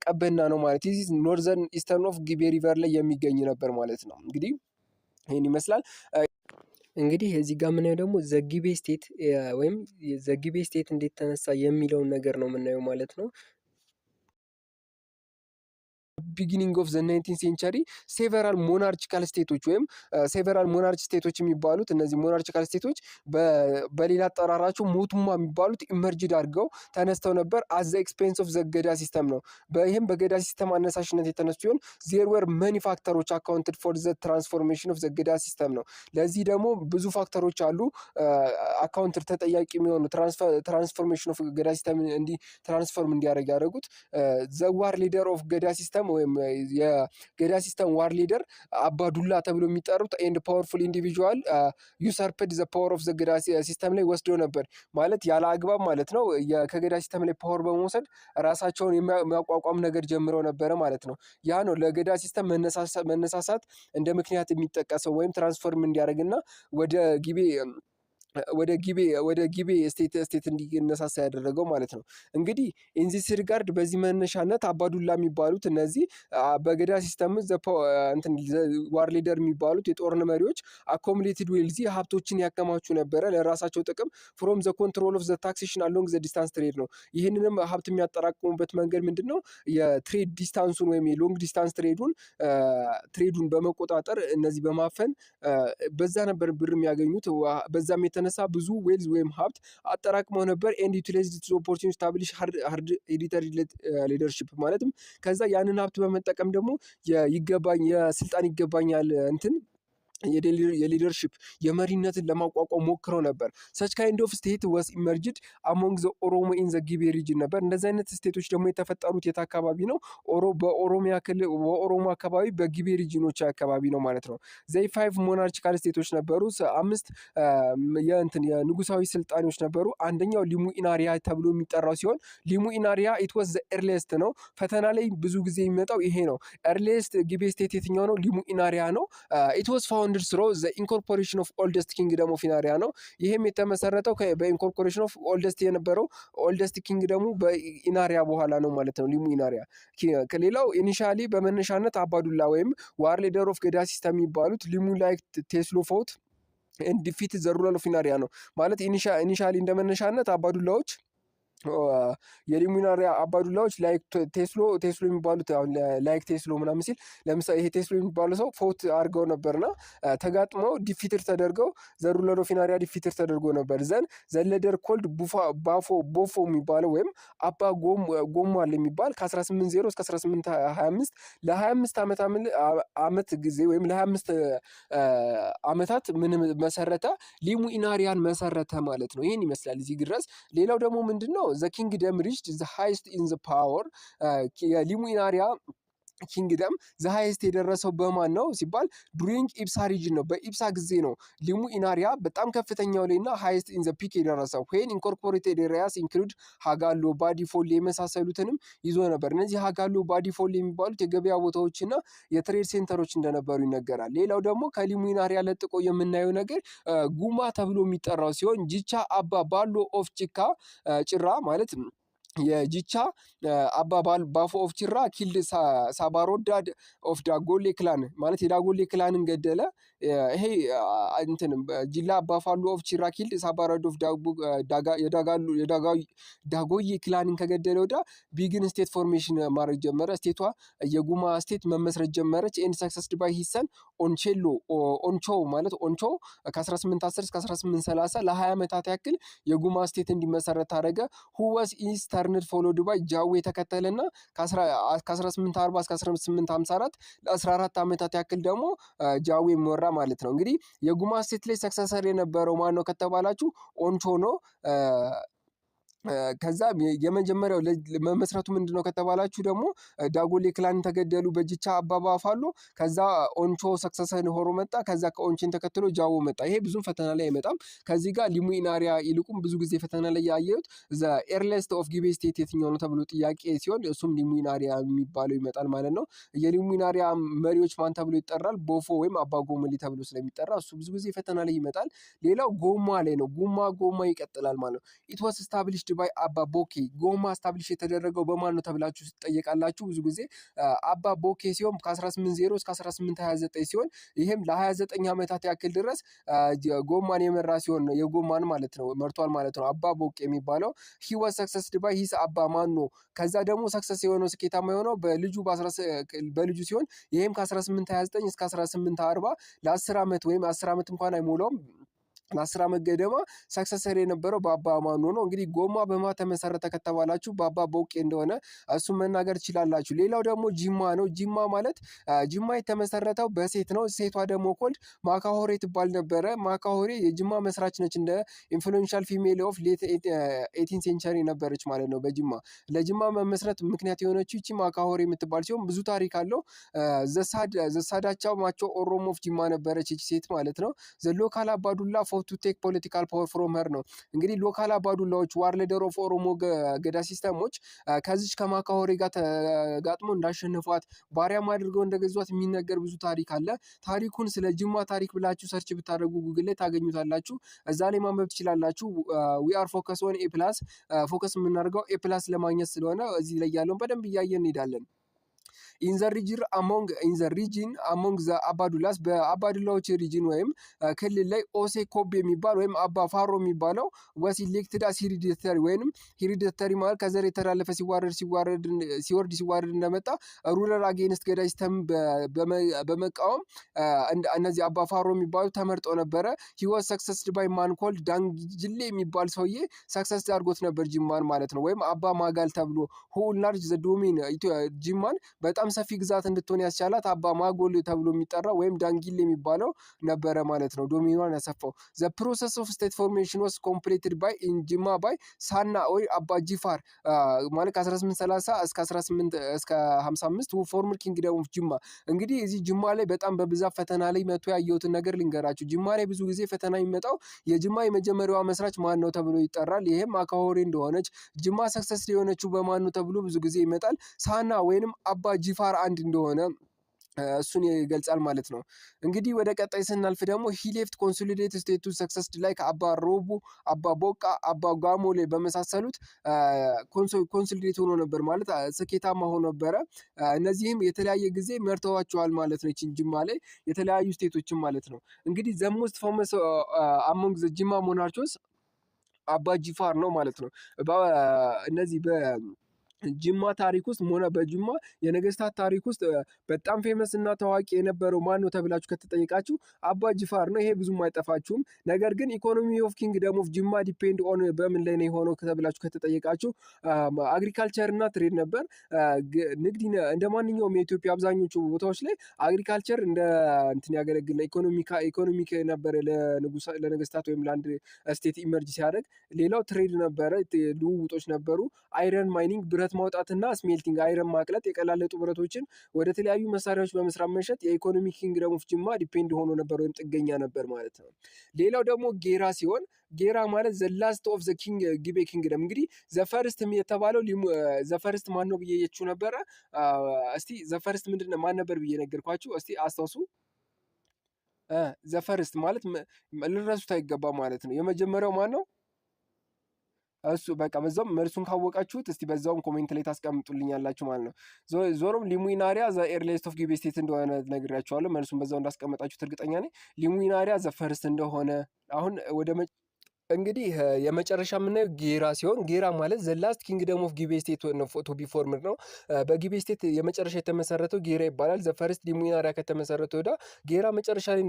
ቀበና ነው ማለት ይህ ኖርዘርን ኢስተርን ኦፍ ጊቤ ሪቨር ላይ የሚገኝ ነበር ማለት ነው። እንግዲህ ይሄን ይመስላል። እንግዲህ እዚህ ጋር የምናየው ደግሞ ዘጊቤ ስቴት ወይም ዘጊቤ ስቴት እንዴት ተነሳ የሚለውን ነገር ነው የምናየው ማለት ነው። ቢጊኒንግ ኦፍ ዘ 19 ሴንቸሪ ሴቨራል ሞናርቺካል ስቴቶች ወይም ሴቨራል ሞናርች ስቴቶች የሚባሉት እነዚህ ሞናርቺካል ስቴቶች በሌላ አጠራራቸው ሞቱማ የሚባሉት ኢመርጅድ አድርገው ተነስተው ነበር። አዘ ኤክስፔንስ ኦፍ ዘ ገዳ ሲስተም ነው። ይህም በገዳ ሲስተም አነሳሽነት የተነሱ ሲሆን ዜር ወር መኒ ፋክተሮች አካውንትድ ፎር ዘ ትራንስፎርሜሽን ኦፍ ዘ ገዳ ሲስተም ነው። ለዚህ ደግሞ ብዙ ፋክተሮች አሉ አካውንትድ ተጠያቂ የሚሆኑ ትራንስፎርሜሽን ኦፍ ገዳ ሲስተም ትራንስፎርም እንዲያደርግ ያደረጉት ዘዋር ሊደር ኦፍ ገዳ ሲስተም ወይም የገዳ ሲስተም ዋር ሊደር አባዱላ ተብሎ የሚጠሩት ኤንድ ፓወርፉል ኢንዲቪጁዋል ዩሰርፕድ ዘ ፓወር ኦፍ ዘ ገዳ ሲስተም ላይ ወስዶ ነበር ማለት ያለ አግባብ ማለት ነው። ከገዳ ሲስተም ላይ ፓወር በመውሰድ ራሳቸውን የሚያቋቋም ነገር ጀምረው ነበረ ማለት ነው። ያ ነው ለገዳ ሲስተም መነሳሳት እንደ ምክንያት የሚጠቀሰው ወይም ትራንስፎርም እንዲያደርግና ወደ ጊቤ ስቴት እንዲነሳሳ ያደረገው ማለት ነው። እንግዲህ ኢንዚስ ሪጋርድ በዚህ መነሻነት አባዱላ የሚባሉት እነዚህ በገዳ ሲስተም ዋር ሊደር የሚባሉት የጦር መሪዎች አኮሙሌትድ ዌልዚ ሀብቶችን ያከማቹ ነበረ ለራሳቸው ጥቅም ፍሮም ዘ ኮንትሮል ኦፍ ዘ ታክሴሽን አሎንግ ዘ ዲስታንስ ትሬድ ነው። ይህንንም ሀብት የሚያጠራቅሙበት መንገድ ምንድን ነው? የትሬድ ዲስታንሱን ወይም የሎንግ ዲስታንስ ትሬዱን በመቆጣጠር እነዚህ በማፈን በዛ ነበር ብር የሚያገኙት። በዛም የተነሳ ብዙ ዌልዝ ወይም ሀብት አጠራቅመው ነበር። ኤንድ ዩቲላይዝድ ዚስ ኦፖርቹኒቲ ስታብሊሽ ሃርድ ሄሪዲተሪ ሊደርሺፕ ማለትም ከዛ ያንን ሀብት በመጠቀም ደግሞ የስልጣን ይገባኛል የሊደርሺፕ የመሪነትን ለማቋቋም ሞክረው ነበር። ሰች ካይንድ ኦፍ ስቴት ወስ ኢመርጅድ አሞንግ ዘ ኦሮሞ ኢን ዘ ጊቤ ሪጅን ነበር። እንደዚህ አይነት ስቴቶች ደግሞ የተፈጠሩት የት አካባቢ ነው? በኦሮሚያ ክልል በኦሮሞ አካባቢ በጊቤ ሪጅኖች አካባቢ ነው ማለት ነው። ዘይ 5 ሞናርቺካል ስቴቶች ነበሩ። 5 የንጉሳዊ ስልጣኔዎች ነበሩ። አንደኛው ሊሙ ኢናሪያ ተብሎ የሚጠራው ሲሆን ሊሙ ኢናሪያ ኢት ዋዝ ዘ ኤርሊየስት ነው። ፈተና ላይ ብዙ ጊዜ የሚመጣው ይሄ ነው። ኤርሊየስት ጊቤ ስቴት የትኛው ነው? ሊሙ ኢናሪያ ነው። ኢት ዋዝ ፋውንድድ ስሮ ዘ ኢንኮርፖሬሽን ኦፍ ኦልደስት ኪንግደም ኦፍ ኢናሪያ ነው። ይህም የተመሰረተው በኢንኮርፖሬሽን ኦፍ ኦልደስት የነበረው ኦልደስት ኪንግደሙ በኢናሪያ በኋላ ነው ማለት ነው። ሊሙ ኢናሪያ ከሌላው ኢኒሻሊ በመነሻነት አባዱላ ወይም ዋር ሊደር ኦፍ ገዳ ሲስተም የሚባሉት ሊሙ ላይክ ቴስሎ ፎት ዲፊት ዘ ሩለር ኦፍ ኢናሪያ ነው ማለት ኢኒሻሊ እንደመነሻነት አባዱላዎች የሊሙናሪያ አባዱላዎች ላይክ ቴስሎ የሚባሉት ላይክ ቴስሎ ምናምን ሲል ለምሳሌ ይሄ ቴስሎ የሚባለው ሰው ፎት አድርገው ነበርና ተጋጥመው ዲፊትር ተደርገው ዘሩለር ኦፍ ኢናሪያ ዲፊትር ተደርጎ ነበር። ዘለደር ኮልድ ቦፎ የሚባለው ወይም አባ ጎሟል የሚባል ከ1800 እስከ 1825 ለ25 ዓመት ጊዜ ወይም ለ25 ዓመታት ምን መሰረተ? ሊሙ ኢናሪያን መሰረተ ማለት ነው። ይህን ይመስላል እዚህ ድረስ። ሌላው ደግሞ ምንድን ነው? ዘ ኪንግደም ሪችድ ዘ ሃይስት ኢን ዘ ፓወር የሊሙ ኢናሪያ ኪንግደም ዘ ሃይስት የደረሰው በማን ነው ሲባል ዱሪንግ ኢብሳ ሪጅን ነው። በኢብሳ ጊዜ ነው ሊሙ ኢናሪያ በጣም ከፍተኛው ላይ እና ሃይስት ኢን ዘ ፒክ የደረሰው። ዌን ኢንኮርፖሬትድ ኤሪያስ ኢንክሉድ ሃጋሎ፣ ባዲፎሌ የመሳሰሉትንም ይዞ ነበር። እነዚህ ሃጋሎ፣ ባዲፎሌ የሚባሉት የገበያ ቦታዎችና የትሬድ ሴንተሮች እንደነበሩ ይነገራል። ሌላው ደግሞ ከሊሙ ኢናሪያ ለጥቆ የምናየው ነገር ጉማ ተብሎ የሚጠራው ሲሆን ጂቻ አባ ባሎ ኦፍ ጭራ ማለት የጂቻ አባባል ባፎ ኦፍ ጭራ ኪልድ ሳባሮዳድ ኦፍ ዳጎሌ ክላን ማለት የዳጎሌ ክላንን ገደለ። ይሄ ጂላ አባፋሉ ኦፍ ጭራ ኪልድ ሳባሮድ ኦፍ ዳጎዬ ክላንን ከገደለ ወዳ ቢግን ስቴት ፎርሜሽን ማድረግ ጀመረ። ስቴቷ የጉማ ስቴት መመስረት ጀመረች። ኤንድ ሰክሰስድ ባይ ሂሰን ኦንቾ ማለት ኦንቾ ከ1810 እስከ 1830 ለ20 ዓመታት ያክል የጉማ ስቴት እንዲመሰረት አደረገ። ሁወስ ኢስተርንድ ፎሎድ ባይ ጃዌ ተከተለና ከ1840 እስከ 1854 ለ14 ዓመታት ያክል ደግሞ ጃዌ መራ ማለት ነው። እንግዲህ የጉማ ስቴት ላይ ሰክሰሰር የነበረው ማን ነው ከተባላችሁ ኦንቾ ነው። ከዛ የመጀመሪያው መመስረቱ ምንድነው ከተባላችሁ ደግሞ ዳጎሌ ክላን ተገደሉ በጂቻ አባባ ፋሎ። ከዛ ኦንቾ ሰክሰሰን ሆሮ መጣ። ከዛ ከኦንቾን ተከትሎ ጃዎ መጣ። ይሄ ብዙም ፈተና ላይ አይመጣም። ከዚህ ጋር ሊሙ ኢናሪያ ይልቁም ብዙ ጊዜ ፈተና ላይ ያየሁት ዘ ኤርሊየስት ኦፍ ጊቤ ስቴት የትኛው ነው ተብሎ ጥያቄ ሲሆን እሱም ሊሙ ኢናሪያ የሚባለው ይመጣል ማለት ነው። የሊሙ ኢናሪያ መሪዎች ማን ተብሎ ይጠራል? ቦፎ ወይም አባ ጎመሊ ተብሎ ስለሚጠራ እሱ ብዙ ጊዜ ፈተና ላይ ይመጣል። ሌላው ጎማ ላይ ነው። ጎማ ይቀጥላል ማለት ነው። ኢት ዋስ ስታብሊሽድ ባይ አባ ቦኬ። ጎማ ስታብሊሽ የተደረገው በማን ነው ተብላችሁ ትጠየቃላችሁ ብዙ ጊዜ። አባ ቦኬ ሲሆን ከ1800 እስከ 1829 ሲሆን ይህም ለ29 ዓመታት ያክል ድረስ ጎማን የመራ ሲሆን ነው የጎማን ማለት ነው መርቷል ማለት ነው። አባ ቦኬ የሚባለው ሂ ዋዝ ሰክሰስድ ባይ ሂስ አባ ማኖ። ከዛ ደግሞ ሰክሰስ የሆነው ስኬታማ የሆነው በልጁ ሲሆን ይህም ከ1829 እስከ 1840 ለ10 ዓመት ወይም 10 ዓመት እንኳን አይሞላውም ለ10 ዓመት ገደማ ሰክሰሰር የነበረው በአባ ማኖ ነው። እንግዲህ ጎማ በማ ተመሰረተ ከተባላችሁ በአባ ቦቄ እንደሆነ እሱን መናገር ትችላላችሁ። ሌላው ደግሞ ጂማ ነው። ጂማ ማለት ጂማ የተመሰረተው በሴት ነው። ሴቷ ደግሞ ኮልድ ማካሆሬ ትባል ነበረ። ማካሆሬ የጂማ መስራች ነች። እንደ ኢንፍሉዌንሻል ፊሜል ኦፍ ሌት 18 ሴንቸሪ ነበረች ማለት ነው። በጂማ ለጂማ መመስረት ምክንያት የሆነችው ይቺ ማካሆሬ የምትባል ሲሆን ብዙ ታሪክ አለው። ዘሳዳቻው ማቸው ኦሮሞ ኦፍ ጂማ ነበረች ይቺ ሴት ማለት ነው። ዘሎካል አባዱላ ቱ ቴክ ፖለቲካል ፓወር ፍሮም ሄር ነው። እንግዲህ ሎካል አባዱላዎች ዋርሌደር ኦፍ ኦሮሞ ገዳ ሲስተሞች ከዚች ከማካሆሬ ጋር ተጋጥሞ እንዳሸነፏት ባሪያም አድርገው እንደገዟት የሚነገር ብዙ ታሪክ አለ። ታሪኩን ስለ ጅማ ታሪክ ብላችሁ ሰርች ብታደርጉ ጉግል ላይ ታገኙታላችሁ። እዛ ላይ ማንበብ ትችላላችሁ። ዊ አር ፎከስ ኦን ኤ ፕላስ ፎከስ የምናደርገው ኤ ፕላስ ለማግኘት ስለሆነ እዚህ ላይ ያለውን በደንብ እያየን እንሄዳለን። ኢን ዘ ሪጅን አሞንግ ዘ አባዱላስ በአባዱላዎች ሪጅን ወይም ክልል ላይ ኦሴ ኮብ የሚባል ወይም አባ ፋሮ የሚባለው ወስ ኢሌክትድ አስ ሄሪዲተሪ ወይም ሄሪዲተሪ ማለት ከዘር የተላለፈ ሲወርድ እንደመጣ ሩለር አጌንስት ገዳ ሲስተም በመቃወም እነዚህ አባ ፋሮ የሚባሉ ተመርጠው ነበረ። ሂ ዋዝ ሰክሰስድ ባይ ማን ኮልድ ዳንግጅሌ የሚባል ሰውዬ ሰክሰስ አድርጎት ነበር ጅማን ማለት ነው። ወይም አባ ማጋል ተብሎ ሁ ላርጅ ዘ ዶሜን ጅማን በጣም ሰፊ ግዛት እንድትሆን ያስቻላት አባ ማጎል ተብሎ የሚጠራው ወይም ዳንጊል የሚባለው ነበረ ማለት ነው። ዶሚኗን ያሰፋው። ዘ ፕሮሰስ ኦፍ ስቴት ፎርሜሽን ዋስ ኮምፕሊትድ ባይ ኢን ጅማ ባይ ሳና ኦር አባ ጂፋር ማለት ከ1830 እስከ 55 ፎርምድ ኪንግደም ኦፍ ጅማ። እንግዲህ እዚህ ጅማ ላይ በጣም በብዛት ፈተና ላይ መጥቶ ያየሁትን ነገር ልንገራችሁ። ጅማ ላይ ብዙ ጊዜ ፈተና የሚመጣው የጅማ የመጀመሪያዋ መስራች ማን ነው ተብሎ ይጠራል። ይሄም ማካሆሬ እንደሆነች ጅማ ሰክሰስ የሆነችው በማን ነው ተብሎ ብዙ ጊዜ ይመጣል። ሳና ወይንም አባ ጂፋር አንድ እንደሆነ እሱን ይገልጻል ማለት ነው። እንግዲህ ወደ ቀጣይ ስናልፍ ደግሞ ሂ ሌፍት ኮንሶሊዴት ስቴቱ ሰክሰስድ ላይ ከአባ ሮቡ፣ አባ ቦቃ፣ አባ ጋሞሌ በመሳሰሉት ኮንሶሊዴት ሆኖ ነበር ማለት ስኬታማ ሆኖ ነበረ። እነዚህም የተለያየ ጊዜ መርተዋቸዋል ማለት ነው። ይህችን ጅማ ላይ የተለያዩ ስቴቶችን ማለት ነው። እንግዲህ ዘ ሞስት ፌመስ አሞንግ ዘ ጂማ ሞናርቾስ አባ ጂፋር ነው ማለት ነው። እነዚህ ጅማ ታሪክ ውስጥ ሆነ በጅማ የነገስታት ታሪክ ውስጥ በጣም ፌመስ እና ታዋቂ የነበረው ማን ነው ተብላችሁ ከተጠየቃችሁ አባ ጂፋር ነው። ይሄ ብዙም አይጠፋችሁም። ነገር ግን ኢኮኖሚ ኦፍ ኪንግደም ኦፍ ጅማ ዲፔንድ ኦን በምን ላይ ነው የሆነው ተብላችሁ ከተጠየቃችሁ አግሪካልቸር እና ትሬድ ነበር። ንግድ እንደ ማንኛውም የኢትዮጵያ አብዛኞቹ ቦታዎች ላይ አግሪካልቸር እንደ እንትን ያገለግል ኢኮኖሚክ ነበረ ለነገስታት ወይም ለአንድ ስቴት ኢመርጅ ሲያደርግ። ሌላው ትሬድ ነበረ፣ ልውውጦች ነበሩ። አይረን ማይኒንግ ብረት ማውጣትና ስሜልቲንግ አይረን ማቅለጥ የቀላለጡ ብረቶችን ወደ ተለያዩ መሳሪያዎች በመስራት መሸጥ የኢኮኖሚ ኪንግደም ኦፍ ጅማ ዲፔንድ ሆኖ ነበር ወይም ጥገኛ ነበር ማለት ነው። ሌላው ደግሞ ጌራ ሲሆን ጌራ ማለት ዘ ላስት ኦፍ ዘ ኪንግ ጊቤ ኪንግደም። እንግዲህ ዘፈርስት የተባለው ዘፈርስት ማን ነው ብዬ የችሁ ነበረ። እስቲ ዘፈርስት ምንድነው ማን ነበር ብዬ ነገርኳችሁ። እስቲ አስታውሱ። ዘፈርስት ማለት ልረሱት አይገባ ማለት ነው። የመጀመሪያው ማን ነው? እሱ በቃ በዛውም መልሱን ካወቃችሁት እስቲ በዛውም ኮሜንት ላይ ታስቀምጡልኛላችሁ ማለት ነው። ዞሮም ሊሙናሪያ ዘ ኤርሊስት ኦፍ ጊቤ ስቴት እንደሆነ ነግሬያችኋለሁ። መልሱን በዛው እንዳስቀመጣችሁት እርግጠኛ ነኝ። ሊሙናሪያ ዘ ፈርስት እንደሆነ አሁን ወደ እንግዲህ የመጨረሻ የምናየው ጌራ ሲሆን ጌራ ማለት ዘ ላስት ኪንግደም ኦፍ ጊቤ ስቴት ቱ ቢ ፎርምድ ነው። በጊቤ ስቴት የመጨረሻ የተመሰረተው ጌራ ይባላል። ዘ ፈርስት ሊሙናሪያ ከተመሰረተ ወዳ ጌራ መጨረሻ ላይ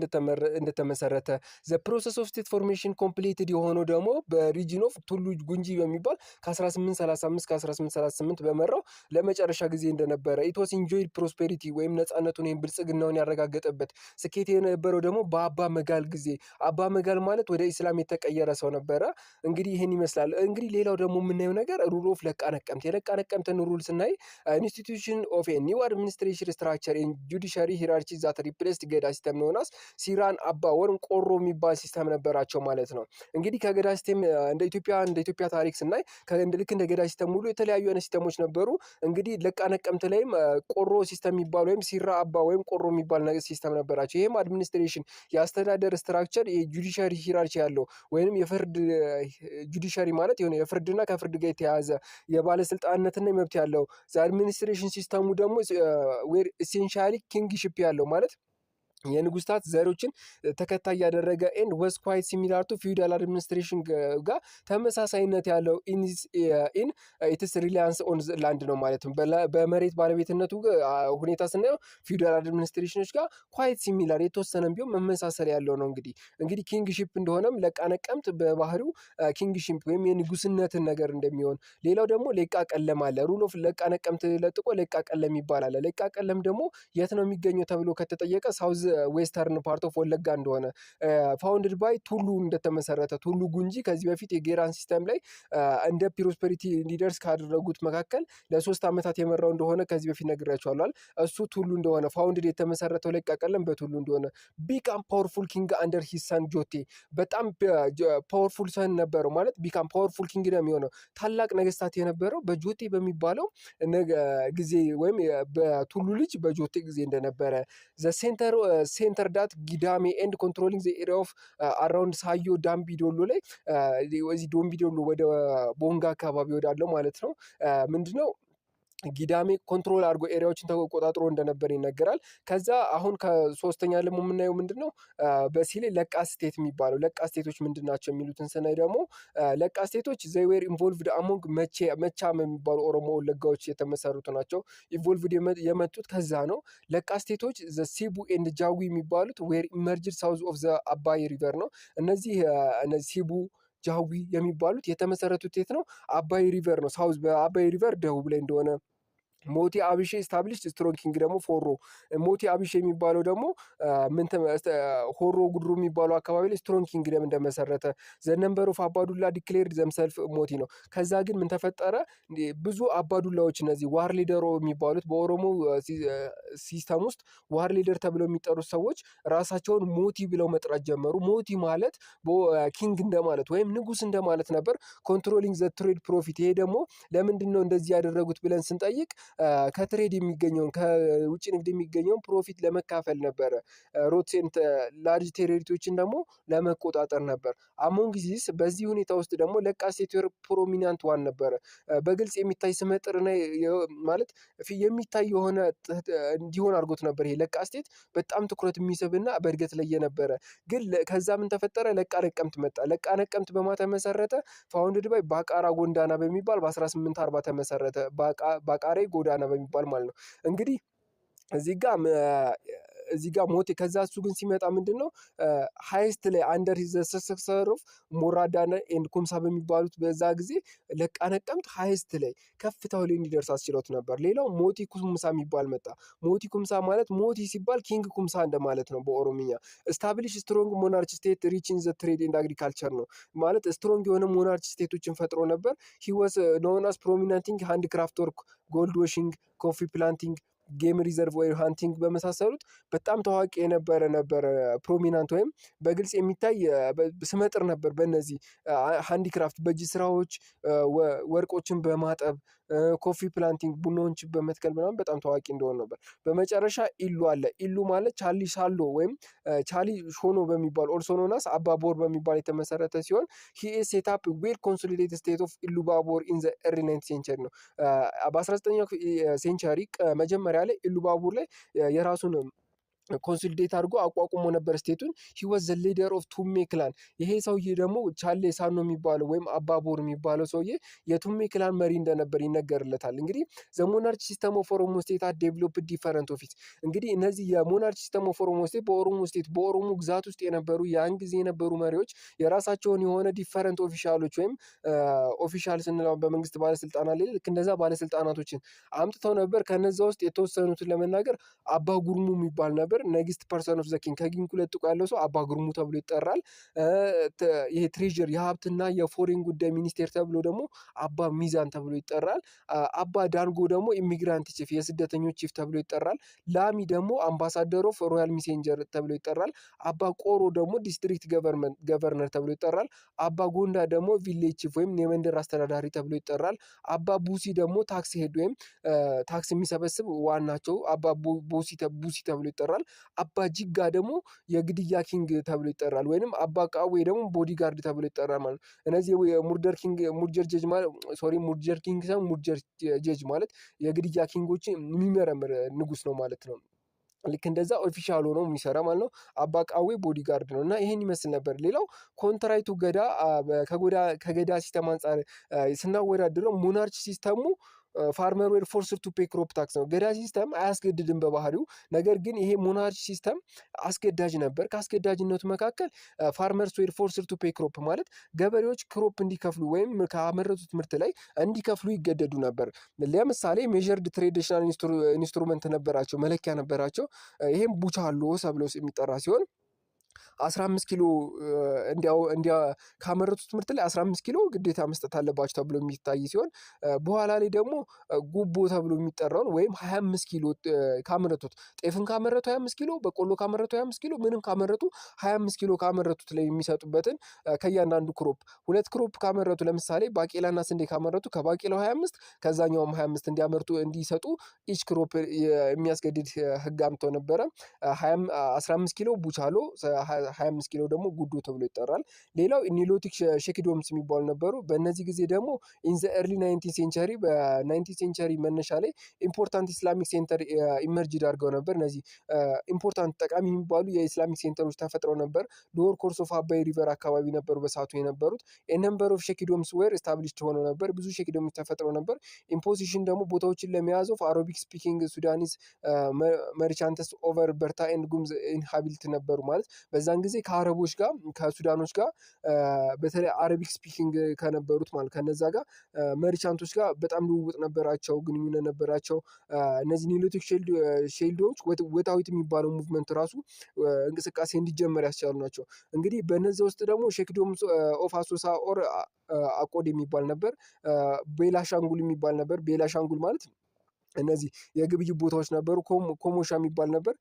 እንደተመሰረተ። ዘ ፕሮሰስ ኦፍ ስቴት ፎርሜሽን ኮምፕሊትድ የሆነው ደግሞ በሪጅን ኦፍ ቱሉ ጉንጂ በሚባል ከ1835 ከ1838 በመራው ለመጨረሻ ጊዜ እንደነበረ። ኢትዋስ ኢንጆይድ ፕሮስፔሪቲ ወይም ነፃነቱን ወይም ብልጽግናውን ያረጋገጠበት ስኬት የነበረው ደግሞ በአባ መጋል ጊዜ። አባ መጋል ማለት ወደ ኢስላም የተቀየረ ሰው ነበረ። እንግዲህ ይህን ይመስላል። እንግዲህ ሌላው ደግሞ የምናየው ነገር ሩል ኦፍ ለቃ ነቀምት። የለቃ ነቀምትን ሩል ስናይ ኢንስቲቱሽን ኦፍ ኒው አድሚኒስትሬሽን ስትራክቸር ኢን ጁዲሻሪ ሂራርቺ ዛት ሪፕሌስድ ገዳ ሲስተም ነውናስ ሲራን አባ ወይም ቆሮ የሚባል ሲስተም ነበራቸው ማለት ነው። እንግዲህ ከገዳ ሲስተም እንደ ኢትዮጵያ ታሪክ ስናይ ልክ እንደ ገዳ ሲስተም ሙሉ የተለያዩ አይነት ሲስተሞች ነበሩ። እንግዲህ ለቃ ነቀምት ላይም ቆሮ ሲስተም የሚባል ወይም ሲራ አባ ወይም ቆሮ የሚባል ሲስተም ነበራቸው። ይህም አድሚኒስትሬሽን የአስተዳደር ስትራክቸር የጁዲሻሪ ሂራርቺ ያለው ወይም የፍርድ ጁዲሻሪ ማለት የሆነ የፍርድና ከፍርድ ጋር የተያያዘ የባለስልጣንነትና መብት ያለው አድሚኒስትሬሽን ሲስተሙ ደግሞ ዌር ኢሴንሻሊ ኪንግሺፕ ያለው ማለት የንጉስታት ዘሮችን ተከታይ ያደረገ ኤንድ ወዝ ኳይት ሲሚላር ቱ ፊውዳል አድሚኒስትሬሽን ጋር ተመሳሳይነት ያለው ኢን ኢትስ ሪላያንስ ኦን ላንድ ነው ማለት ነው። በመሬት ባለቤትነቱ ሁኔታ ስናየው ፊውዳል አድሚኒስትሬሽኖች ጋር ኳይት ሲሚላር የተወሰነም ቢሆን መመሳሰል ያለው ነው። እንግዲህ ኪንግሺፕ እንደሆነም ለቃ ነቀምት በባህሪው ኪንግሺፕ ወይም የንጉስነትን ነገር እንደሚሆን፣ ሌላው ደግሞ ለቃ ቀለም አለ። ሩል ኦፍ ለቃ ነቀምት ለጥቆ ለቃ ቀለም ይባላል። ለቃ ቀለም ደግሞ የት ነው የሚገኘው ተብሎ ከተጠየቀ ሳውዝ ዌስተርን ፓርት ኦፍ ወለጋ እንደሆነ፣ ፋውንድድ ባይ ቱሉ እንደተመሰረተ ቱሉ ጉንጂ ከዚህ በፊት የጌራን ሲስተም ላይ እንደ ፕሮስፐሪቲ እንዲደርስ ካደረጉት መካከል ለ3 ዓመታት የመራው እንደሆነ ከዚህ በፊት ነግሬያቸዋለሁ። እሱ ቱሉ እንደሆነ ፋውንድድ የተመሰረተው ለቃ ቀለም በቱሉ እንደሆነ፣ ቢካም ፓወርፉል ኪንግ አንደር ሂዝ ሰን ጆቴ በጣም ፓወርፉል ሰን ነበረው ማለት ቢካም ፓወርፉል ኪንግ ነው የሚሆነው ታላቅ ነገስታት የነበረው በጆቴ በሚባለው ጊዜ ወይም በቱሉ ልጅ በጆቴ ጊዜ እንደነበረ፣ ዘ ሴንተር ዳት ጊዳሜ ኤንድ ኮንትሮሊንግ ዘ ኤሪያ ኦፍ አራውንድ ሳዮ ዳምቢዶሎ ላይ እዚህ ዶምቢዶሎ ወደ ቦንጋ አካባቢ ወዳለው ማለት ነው ምንድነው ጊዳሜ ኮንትሮል አድርጎ ኤሪያዎችን ተቆጣጥሮ እንደነበር ይነገራል። ከዛ አሁን ከሶስተኛ ደግሞ የምናየው ምንድነው በሲሌ ለቃ ስቴት የሚባለው ለቃ ስቴቶች ምንድን ናቸው የሚሉትን ስናይ ደግሞ ለቃ ስቴቶች ዘይ ዌር ኢንቮልቭድ አሞንግ መቻም የሚባሉ ኦሮሞ ወለጋዎች የተመሰሩት ናቸው። ኢንቮልቭድ የመጡት ከዛ ነው። ለቃ ስቴቶች ዘ ሲቡ ኤንድ ጃዊ የሚባሉት ዌር ኢመርጅድ ሳውዝ ኦፍ ዘ አባይ ሪቨር ነው። እነዚህ ሲቡ ጃዊ የሚባሉት የተመሰረቱት የት ነው? አባይ ሪቨር ነው። ሳውዝ በአባይ ሪቨር ደቡብ ላይ እንደሆነ፣ ሞቲ አብሼ ስታብሊሽድ ስትሮንግ ኪንግ ደግሞ ፎሮ ሞቲ አብሼ የሚባለው ደግሞ ሆሮ ጉድሩ የሚባለው አካባቢ ላይ ስትሮንግ ኪንግደም እንደመሰረተ፣ ዘነንበር ኦፍ አባዱላ ዲክሌርድ ዘምሰልፍ ሞቲ ነው። ከዛ ግን ምን ተፈጠረ? ብዙ አባዱላዎች እነዚህ ዋር ሊደሮ የሚባሉት በኦሮሞ ሲስተም ውስጥ ዋር ሊደር ተብለው የሚጠሩት ሰዎች ራሳቸውን ሞቲ ብለው መጥራት ጀመሩ። ሞቲ ማለት ኪንግ እንደማለት ወይም ንጉስ እንደማለት ነበር። ኮንትሮሊንግ ዘ ትሬድ ፕሮፊት። ይሄ ደግሞ ለምንድን ነው እንደዚህ ያደረጉት ብለን ስንጠይቅ ከትሬድ የሚገኘውን ከውጭ ንግድ የሚገኘውን ፕሮፊት ለመካፈል ነበረ። ሮትሴንት ላርጅ ቴሪቶሪዎችን ደግሞ ለመቆጣጠር ነበር። አሞንግ ዚስ በዚህ ሁኔታ ውስጥ ደግሞ ለቃ ስቴት ፕሮሚናንት ዋን ነበረ። በግልጽ የሚታይ ስመጥርና ማለት የሚታይ የሆነ እንዲሆን አድርጎት ነበር። ይሄ ለቃ ስቴት በጣም ትኩረት የሚስብና በእድገት ላይ የነበረ ግን ከዛ ምን ተፈጠረ? ለቃ ነቀምት መጣ። ለቃ ነቀምት በማን ተመሰረተ? ፋውንድድ ባይ ባቃራ ጎንዳና በሚባል በ1840 ተመሰረተ። ባቃሬ ጎዳና በሚባል ማለት ነው። እንግዲህ እዚህ ጋር ሞቴ ከዛ እሱ ግን ሲመጣ ምንድነው ሃይስት ላይ አንደር ዘ ሰክሰሰር ኦፍ ሞራዳና ኤንድ ኩምሳ በሚባሉት በዛ ጊዜ ለቃ ነቀምት ሃይስት ላይ ከፍታው ላይ እንዲደርስ አስችሎት ነበር። ሌላው ሞቲ ኩምሳ የሚባል መጣ። ሞቲ ኩምሳ ማለት ሞቲ ሲባል ኪንግ ኩምሳ እንደማለት ነው በኦሮምኛ። ስታብሊሽ ስትሮንግ ሞናርች ስቴት ሪች ኢን ዘ ትሬድ ኤንድ አግሪካልቸር ነው ማለት ስትሮንግ የሆነ ሞናርች ስቴቶችን ፈጥሮ ነበር። ሂ ዋዝ ኖን አስ ፕሮሚነንቲንግ ሃንድ ክራፍት ወርክ፣ ጎልድ ዋሺንግ፣ ኮፊ ፕላንቲንግ፣ ጌም ሪዘርቭ ወይ ሃንቲንግ በመሳሰሉት በጣም ታዋቂ ነበረ ፕሮሚናንት ወይም በግልጽ የሚታይ ስመጥር ነበር። በእነዚህ ሃንዲክራፍት በእጅ ስራዎች ወርቆችን በማጠብ ኮፊ ፕላንቲንግ ቡናዎችን በመትከል ምናምን በጣም ታዋቂ እንደሆነ ነበር። በመጨረሻ ኢሉ አለ። ኢሉ ማለት ቻሊ ሳሎ ወይም ቻሊ ሾኖ በሚባል ኦልሶ ኖናስ አባቦር በሚባል የተመሰረተ ሲሆን ሂ ኢዝ ሴት አፕ ዌል ኮንሶሊዴትድ ስቴት ኦፍ ኢሉ ባቦር ኢን ዘ ኤርሊ 9th ሴንቸሪ ነው። በ19ኛው ሴንቸሪ መጀመሪያ ላይ ኢሉ ባቡር ላይ የራሱን ኮንሶሊዴት አድርጎ አቋቁሞ ነበር ስቴቱን። ሂ ዋዝ ዘ ሊደር ኦፍ ቱሜ ክላን። ይሄ ሰውዬ ደግሞ ቻሌ ሳኖ የሚባለው ወይም አባቦር የሚባለው ሰውዬ የቱሜ ክላን መሪ እንደነበር ይነገርለታል። እንግዲህ ዘ ሞናርች ሲስተም ኦፍ ኦሮሞ ስቴት አት ዴቨሎፕድ ዲፈረንት ኦፊስ። እንግዲህ እነዚህ የሞናርች ሲስተም ኦፍ ኦሮሞ ስቴት በኦሮሞ ግዛት ውስጥ የነበሩ ያን ጊዜ የነበሩ መሪዎች የራሳቸውን የሆነ ዲፈረንት ኦፊሻሎች ወይም ኦፊሻል ስንለው በመንግስት ባለስልጣናት ላይ ልክ እንደዛ ባለስልጣናቶችን አምጥተው ነበር። ከነዛ ውስጥ የተወሰኑትን ለመናገር አባ ጉርሙ የሚባል ነበር። ነጊስት ፐርሰን ኦፍ ዘ ኪንግ ከኪንግ ሁለቱ ያለው ሰው አባ ጉርሙ ተብሎ ይጠራል። ይሄ ትሬዥር የሀብትና የፎሬን ጉዳይ ሚኒስቴር ተብሎ ደግሞ አባ ሚዛን ተብሎ ይጠራል። አባ ዳንጎ ደግሞ ኢሚግራንት ቺፍ የስደተኞች ቺፍ ተብሎ ይጠራል። ላሚ ደግሞ አምባሳደር ኦፍ ሮያል ሚሴንጀር ተብሎ ይጠራል። አባ ቆሮ ደግሞ ዲስትሪክት ገቨርነር ተብሎ ይጠራል። አባ ጎንዳ ደግሞ ቪሌጅ ቺፍ ወይም የመንደር አስተዳዳሪ ተብሎ ይጠራል። አባ ቡሲ ደግሞ ታክስ ሄድ ወይም ታክስ የሚሰበስብ ዋናቸው አባ ቡሲ ተብሎ ይጠራል። አባ ጂጋ ደግሞ የግድያ ኪንግ ተብሎ ይጠራል፣ ወይንም አባ ቃዌ ደግሞ ቦዲጋርድ ተብሎ ይጠራል ማለት ነው። እነዚህ ሙርደር ኪንግ ሙርጀር ጀጅ ማለት ሙርጀር ኪንግ ሳይሆን ሙርጀር ጀጅ ማለት የግድያ ኪንጎችን የሚመረምር ንጉስ ነው ማለት ነው። ልክ እንደዛ ኦፊሻል ሆኖ የሚሰራ ማለት ነው። አባ ቃዌ ቦዲጋርድ ነው እና ይሄን ይመስል ነበር። ሌላው ኮንትራይቱ ገዳ ከገዳ ሲስተም አንጻር ስናወዳድረው ሞናርች ሲስተሙ ፋርመር ዌር ፎርስድ ቱ ፔይ ክሮፕ ታክስ ነው። ገዳ ሲስተም አያስገድድም በባህሪው። ነገር ግን ይሄ ሞናርች ሲስተም አስገዳጅ ነበር። ከአስገዳጅነቱ መካከል ፋርመርስ ዌር ፎርስድ ቱ ፔይ ክሮፕ ማለት ገበሬዎች ክሮፕ እንዲከፍሉ ወይም ካመረቱት ምርት ላይ እንዲከፍሉ ይገደዱ ነበር። ለምሳሌ ሜዠርድ ትሬዲሽናል ኢንስትሩመንት ነበራቸው፣ መለኪያ ነበራቸው። ይሄም ቡቻሎ ተብሎ የሚጠራ ሲሆን 15 ኪሎ ካመረቱት ምርት ላይ 15 ኪሎ ግዴታ መስጠት አለባቸው ተብሎ የሚታይ ሲሆን በኋላ ላይ ደግሞ ጉቦ ተብሎ የሚጠራውን ወይም 25 ኪሎ ካመረቱት ጤፍን ካመረቱ 25 ኪሎ፣ በቆሎ ካመረቱ 25 ኪሎ፣ ምንም ካመረቱ 25 ኪሎ ካመረቱት ላይ የሚሰጡበትን ከእያንዳንዱ ክሮፕ 2 ክሮፕ ካመረቱ ለምሳሌ ባቄላና ስንዴ ካመረቱ ከባቄላው 25 ከዛኛውም 25 እንዲሰጡ ኢች ክሮፕ የሚያስገድድ ህግ አምጥተው ነበረ። 15 ኪሎ ቡቻሎ፣ 25 ኪሎ ደግሞ ጉዶ ተብሎ ይጠራል። ሌላው ኒሎቲክ ሼክዶምስ የሚባሉ ነበሩ። በእነዚህ ጊዜ ደግሞ ኢን ዘ ኤርሊ 19 ሴንቸሪ በ19 ሴንቸሪ መነሻ ላይ ኢምፖርታንት ኢስላሚክ ሴንተር ኢመርጅድ አድርገው ነበር። እነዚህ ኢምፖርታንት ጠቃሚ የሚባሉ የኢስላሚክ ሴንተሮች ተፈጥረው ነበር። ሎወር ኮርስ ኦፍ አባይ ሪቨር አካባቢ ነበሩ በሰዓቱ የነበሩት። ነምበር ኦፍ ሼክዶምስ ዌር ስታብሊሽድ ሆነው ነበር። ብዙ ሼክዶምስ ተፈጥረው ነበር። ኢምፖዚሽን ደግሞ ቦታዎችን ለመያዝ ኦፍ አረቢክ ስፒኪንግ ሱዳኒስ መርቻንትስ ኦቨር በርታ ኤንድ ጉምዝ ኢንሃቢልት ነበሩ ማለት በዛን ጊዜ ከአረቦች ጋር ከሱዳኖች ጋር በተለይ አረቢክ ስፒኪንግ ከነበሩት ማለት ከነዛ ጋር መርቻንቶች ጋር በጣም ልውውጥ ነበራቸው፣ ግንኙነት ነበራቸው። እነዚህ ኒሎቲክ ሼልዶች ወጣዊት የሚባለው ሙቭመንት ራሱ እንቅስቃሴ እንዲጀመር ያስቻሉ ናቸው። እንግዲህ በነዚ ውስጥ ደግሞ ሼክዶም ኦፍ አሶሳ ኦር አቆድ የሚባል ነበር። ቤላሻንጉል የሚባል ነበር። ቤላሻንጉል ማለት እነዚህ የግብይት ቦታዎች ነበሩ። ኮሞሻ የሚባል ነበር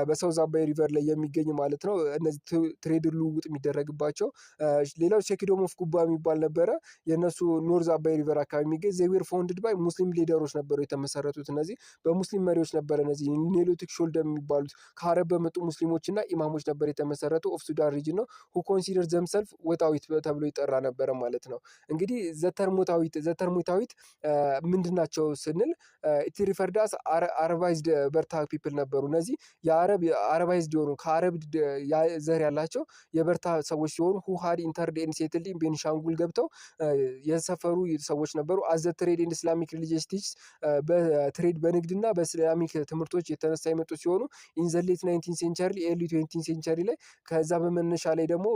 በሳውዝ አባይ ሪቨር ላይ የሚገኝ ማለት ነው። እነዚህ ትሬድ ልውውጥ የሚደረግባቸው። ሌላው ሼክዶም ኦፍ ጉባ የሚባል ነበረ። የእነሱ ኖርዝ አባይ ሪቨር አካባቢ የሚገኝ ዜዌር ፋውንድድ ባይ ሙስሊም ሊደሮች ነበሩ የተመሰረቱት። እነዚህ በሙስሊም መሪዎች ነበረ። እነዚህ ኒሎቲክ ሾልደም የሚባሉት ከአረብ በመጡ ሙስሊሞች እና ኢማሞች ነበር የተመሰረቱ። ኦፍ ሱዳን ሪጅን ነው። ሁ ኮንሲደር ዘምሰልፍ ወጣዊት ተብሎ ይጠራ ነበረ ማለት ነው። እንግዲህ ዘተርሞታዊት ምንድን ናቸው ስንል ሪፈርዳስ አረባይዝድ በርታ ፒፕል ነበሩ። እነዚህ አረባይዝድ የሆኑ ከአረብ ዘር ያላቸው የበርታ ሰዎች ሲሆኑ ሁ ሃድ ኢንተርድ ኤንድ ሴትልድ ኢን ቤኒሻንጉል ገብተው የሰፈሩ ሰዎች ነበሩ። አዘ ትሬድ ኤንድ ኢስላሚክ ሪሊጂየስ ቲችስ በትሬድ በንግድና በእስላሚክ ትምህርቶች የተነሳ የመጡ ሲሆኑ ኢን ዘ ሌት 19 ሴንቸሪ ኤርሊ 20 ሴንቸሪ ላይ ከዛ በመነሻ ላይ ደግሞ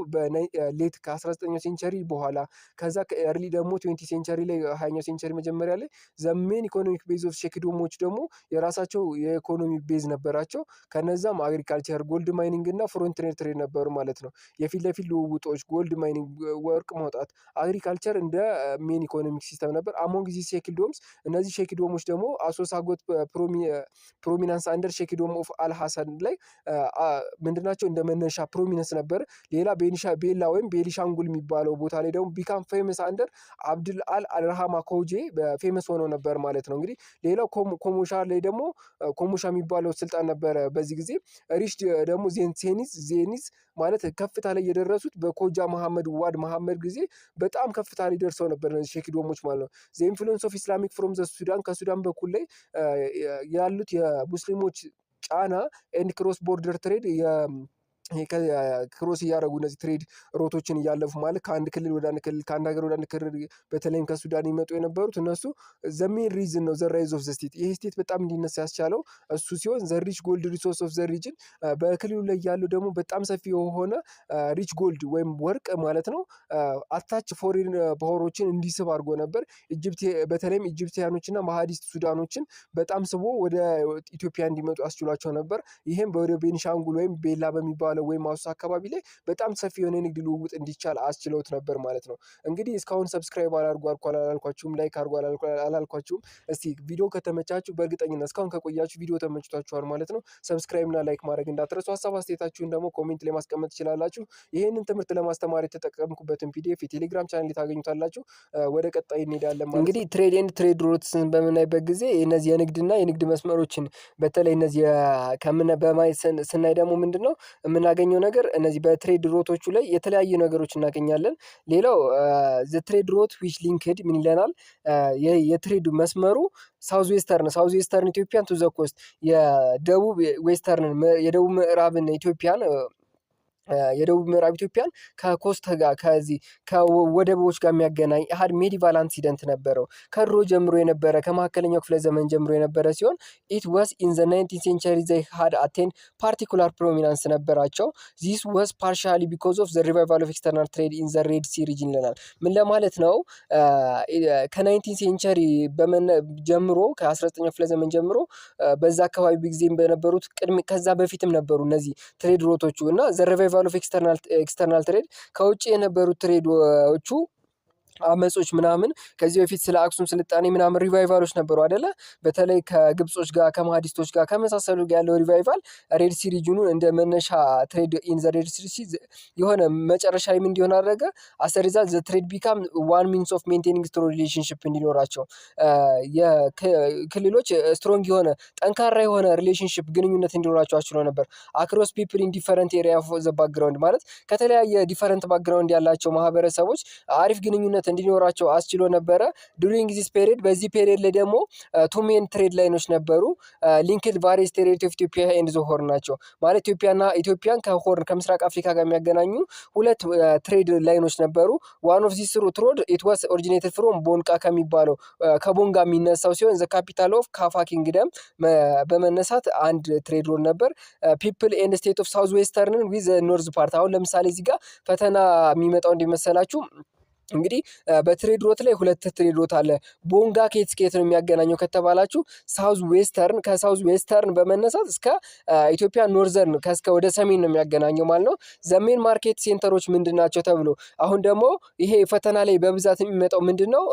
ሌት ከ19ኛው ሴንቸሪ በኋላ ከዛ ከኤርሊ ደግሞ 20 ሴንቸሪ ላይ 20ኛው ሴንቸሪ መጀመሪያ ላይ ዘሜን ኢኮኖሚክ ቤዝ ኦፍ ሼክዶሞች ደግሞ የራሳቸው የኢኮኖሚ ቤዝ ነበራቸው። ከነዛም አግሪካልቸር፣ ጎልድ ማይኒንግ እና ፍሮንቲር ትሬድ ነበሩ ማለት ነው። የፊት ለፊት ልውውጦች፣ ጎልድ ማይኒንግ፣ ወርቅ ማውጣት፣ አግሪካልቸር እንደ ሜን ኢኮኖሚክ ሲስተም ነበር። አሞንግ ዚ ሼክዶምስ እነዚህ ሼክዶሞች ደግሞ አሶሳ ጎት ፕሮሚናንስ አንደር ሼክዶም ኦፍ አልሐሰን ላይ ምንድናቸው እንደ መነሻ ፕሮሚነንስ ነበር። ሌላ ቤላ ወይም ቤሊሻንጉል የሚባለው ቦታ ላይ ደግሞ ቢካም ፌመስ አንደር አብድል አልረሃማ ኮጄ በፌመስ ሆነው ነበር ማለት ነው። እንግዲህ ሌላው ኮሞሻ ላይ ደግሞ ኮሞሻ የሚባለው ስልጣን ነበረ በዚህ ጊዜ። ሪች ደግሞ ዜኒዝ ማለት ከፍታ ላይ የደረሱት በኮጃ መሐመድ ዋድ መሐመድ ጊዜ በጣም ከፍታ ላይ ደርሰው ነበር ሼክዶሞች ማለት ነው። ዘ ኢንፍሉዌንስ ኦፍ ኢስላሚክ ፍሮም ዘ ሱዳን ከሱዳን በኩል ላይ ያሉት የሙስሊሞች ጫና ኤንድ ክሮስ ቦርደር ትሬድ ክሮስ እያደረጉ እነዚህ ትሬድ ሮቶችን እያለፉ ማለት ከአንድ ክልል ወደ አንድ ክልል ከአንድ ሀገር ወደ አንድ ክልል በተለይም ከሱዳን ይመጡ የነበሩት እነሱ ዘሜን ሪዝን ነው ዘራይዝ ኦፍ ዘ ስቴት። ይሄ ስቴት በጣም እንዲነሳ ያስቻለው እሱ ሲሆን ዘሪች ጎልድ ሪሶርስ ኦፍ ዘ ሪጅን በክልሉ ላይ ያለው ደግሞ በጣም ሰፊ የሆነ ሪች ጎልድ ወይም ወርቅ ማለት ነው አታች ፎሬን ፓወሮችን እንዲስብ አድርጎ ነበር። በተለይም ኢጅፕቲያኖችና ማሃዲስት ሱዳኖችን በጣም ስቦ ወደ ኢትዮጵያ እንዲመጡ አስችሏቸው ነበር። ይሄም ወደ ቤኒሻንጉል ወይም ቤላ በሚባለው የሚባለው ወይም አሶሳ አካባቢ ላይ በጣም ሰፊ የሆነ የንግድ ልውውጥ እንዲቻል አስችለውት ነበር ማለት ነው። እንግዲህ እስካሁን ሰብስክራይብ አላልኩ አላልኳችሁም፣ ላይክ አድርጉ አላልኳችሁም። እስቲ ቪዲዮ ከተመቻችሁ በእርግጠኝነት እስካሁን ከቆያችሁ ቪዲዮ ተመችቷችኋል ማለት ነው። ሰብስክራይብ እና ላይክ ማድረግ እንዳትረሱ። ሀሳብ አስተያየታችሁን ደግሞ ኮሜንት ላይ ማስቀመጥ ትችላላችሁ። ይህንን ትምህርት ለማስተማር የተጠቀምኩበትን ፒዲኤፍ የቴሌግራም ቻናል ታገኙታላችሁ። ወደ ቀጣይ እንሄዳለን ማለት ነው። እንግዲህ ትሬድ ኤንድ ትሬድ ሮትስን በምናይበት ጊዜ እነዚህ የንግድና የንግድ መስመሮችን በተለይ እነዚህ በማየት ስናይ ደግሞ ምንድን ነው የምናገኘው ነገር እነዚህ በትሬድ ሮቶቹ ላይ የተለያዩ ነገሮች እናገኛለን። ሌላው ዘ ትሬድ ሮት ዊች ሊንክድ ምን ይለናል? የትሬድ መስመሩ ሳውዝ ዌስተርን ኢትዮጵያን ቱ ዘ ኮስት የደቡብ ምዕራብን ኢትዮጵያን የደቡብ ምዕራብ ኢትዮጵያን ከኮስት ጋር ከዚህ ከወደቦች ጋር የሚያገናኝ ሀድ ሜዲቫል አንሲደንት ነበረው። ከድሮ ጀምሮ የነበረ ከመካከለኛው ክፍለ ዘመን ጀምሮ የነበረ ሲሆን ኢት ዋስ ኢን ዘ 19th ሴንቸሪ ዘይ ሀድ አቴን ፓርቲኩላር ፕሮሚናንስ ነበራቸው። ዚስ ዋስ ፓርሻሊ ቢኮዝ ኦፍ ዘ ሪቫይቫል ኦፍ ኤክስተርናል ትሬድ ኢን ዘ ሬድ ሲ ሪጅን ይለናል። ምን ለማለት ነው? ከ19th ሴንቸሪ ጀምሮ ከ19ኛው ክፍለ ዘመን ጀምሮ በዛ አካባቢ ጊዜም በነበሩት ከዛ በፊትም ነበሩ እነዚህ ትሬድ ሮቶቹ እና ዘ ሪቫይቫል ኦፍ ኤክስተርናል ትሬድ ከውጭ የነበሩት ትሬዶቹ አመጾች ምናምን ከዚህ በፊት ስለ አክሱም ስልጣኔ ምናምን ሪቫይቫሎች ነበሩ አይደለ? በተለይ ከግብጾች ጋር ከማህዲስቶች ጋር ከመሳሰሉ ጋር ያለው ሪቫይቫል ሬድ ሲ ሪጅኑን እንደ መነሻ ትሬድ ኢን ዘ ሬድ ሲ የሆነ መጨረሻ ላይ ምን እንዲሆን አደረገ? አሰሪዛ ዘ ትሬድ ቢካም ዋን ሚንስ ኦፍ ሜንቴኒንግ ስትሮንግ ሪሌሽንሽፕ እንዲኖራቸው የክልሎች ስትሮንግ የሆነ ጠንካራ የሆነ ሪሌሽንሽፕ ግንኙነት እንዲኖራቸው አስችሎ ነበር። አክሮስ ፒፕል ኢን ዲፈረንት ኤሪያ ኦፍ ዘ ባክግራውንድ ማለት ከተለያየ ዲፈረንት ባክግራውንድ ያላቸው ማህበረሰቦች አሪፍ ግንኙነት እንዲኖራቸው አስችሎ ነበረ። ዱሪንግ ዚስ ፔሪድ በዚህ ፔሪድ ላይ ደግሞ ቱ ሜን ትሬድ ላይኖች ነበሩ። ሊንክድ ቫሪየስ ቴሪቶሪ ኦፍ ኢትዮጵያ ኤንድ ዘ ሆርን ናቸው ማለት ኢትዮጵያን ከሆርን ከምስራቅ አፍሪካ ጋር የሚያገናኙ ሁለት ትሬድ ላይኖች ነበሩ። ዋን ኦፍ ዚስ ሩት ሮድ ኢት ዋስ ኦሪጂኔትድ ፍሮም ቦንቃ ከሚባለው ከቦንጋ የሚነሳው ሲሆን ዘ ካፒታል ኦፍ ካፋ ኪንግደም በመነሳት አንድ ትሬድ ሮድ ነበር። ፒፕል ኤንድ ስቴት ኦፍ ሳውዝ ዌስተርንን ዊዝ ኖርዝ ፓርት። አሁን ለምሳሌ እዚህ ጋር ፈተና የሚመጣው እንዲመሰላችሁ እንግዲህ በትሬድ ሮት ላይ ሁለት ትሬድ ሮት አለ። ቦንጋ ከየት ነው የሚያገናኘው ከተባላችሁ ሳውዝ ዌስተርን ከሳውዝ ዌስተርን በመነሳት እስከ ኢትዮጵያ ኖርዘርን ከእስከ ወደ ሰሜን ነው የሚያገናኘው ማለት ነው። ዘሜን ማርኬት ሴንተሮች ምንድን ናቸው ተብሎ አሁን ደግሞ ይሄ ፈተና ላይ በብዛት የሚመጣው ምንድን ነው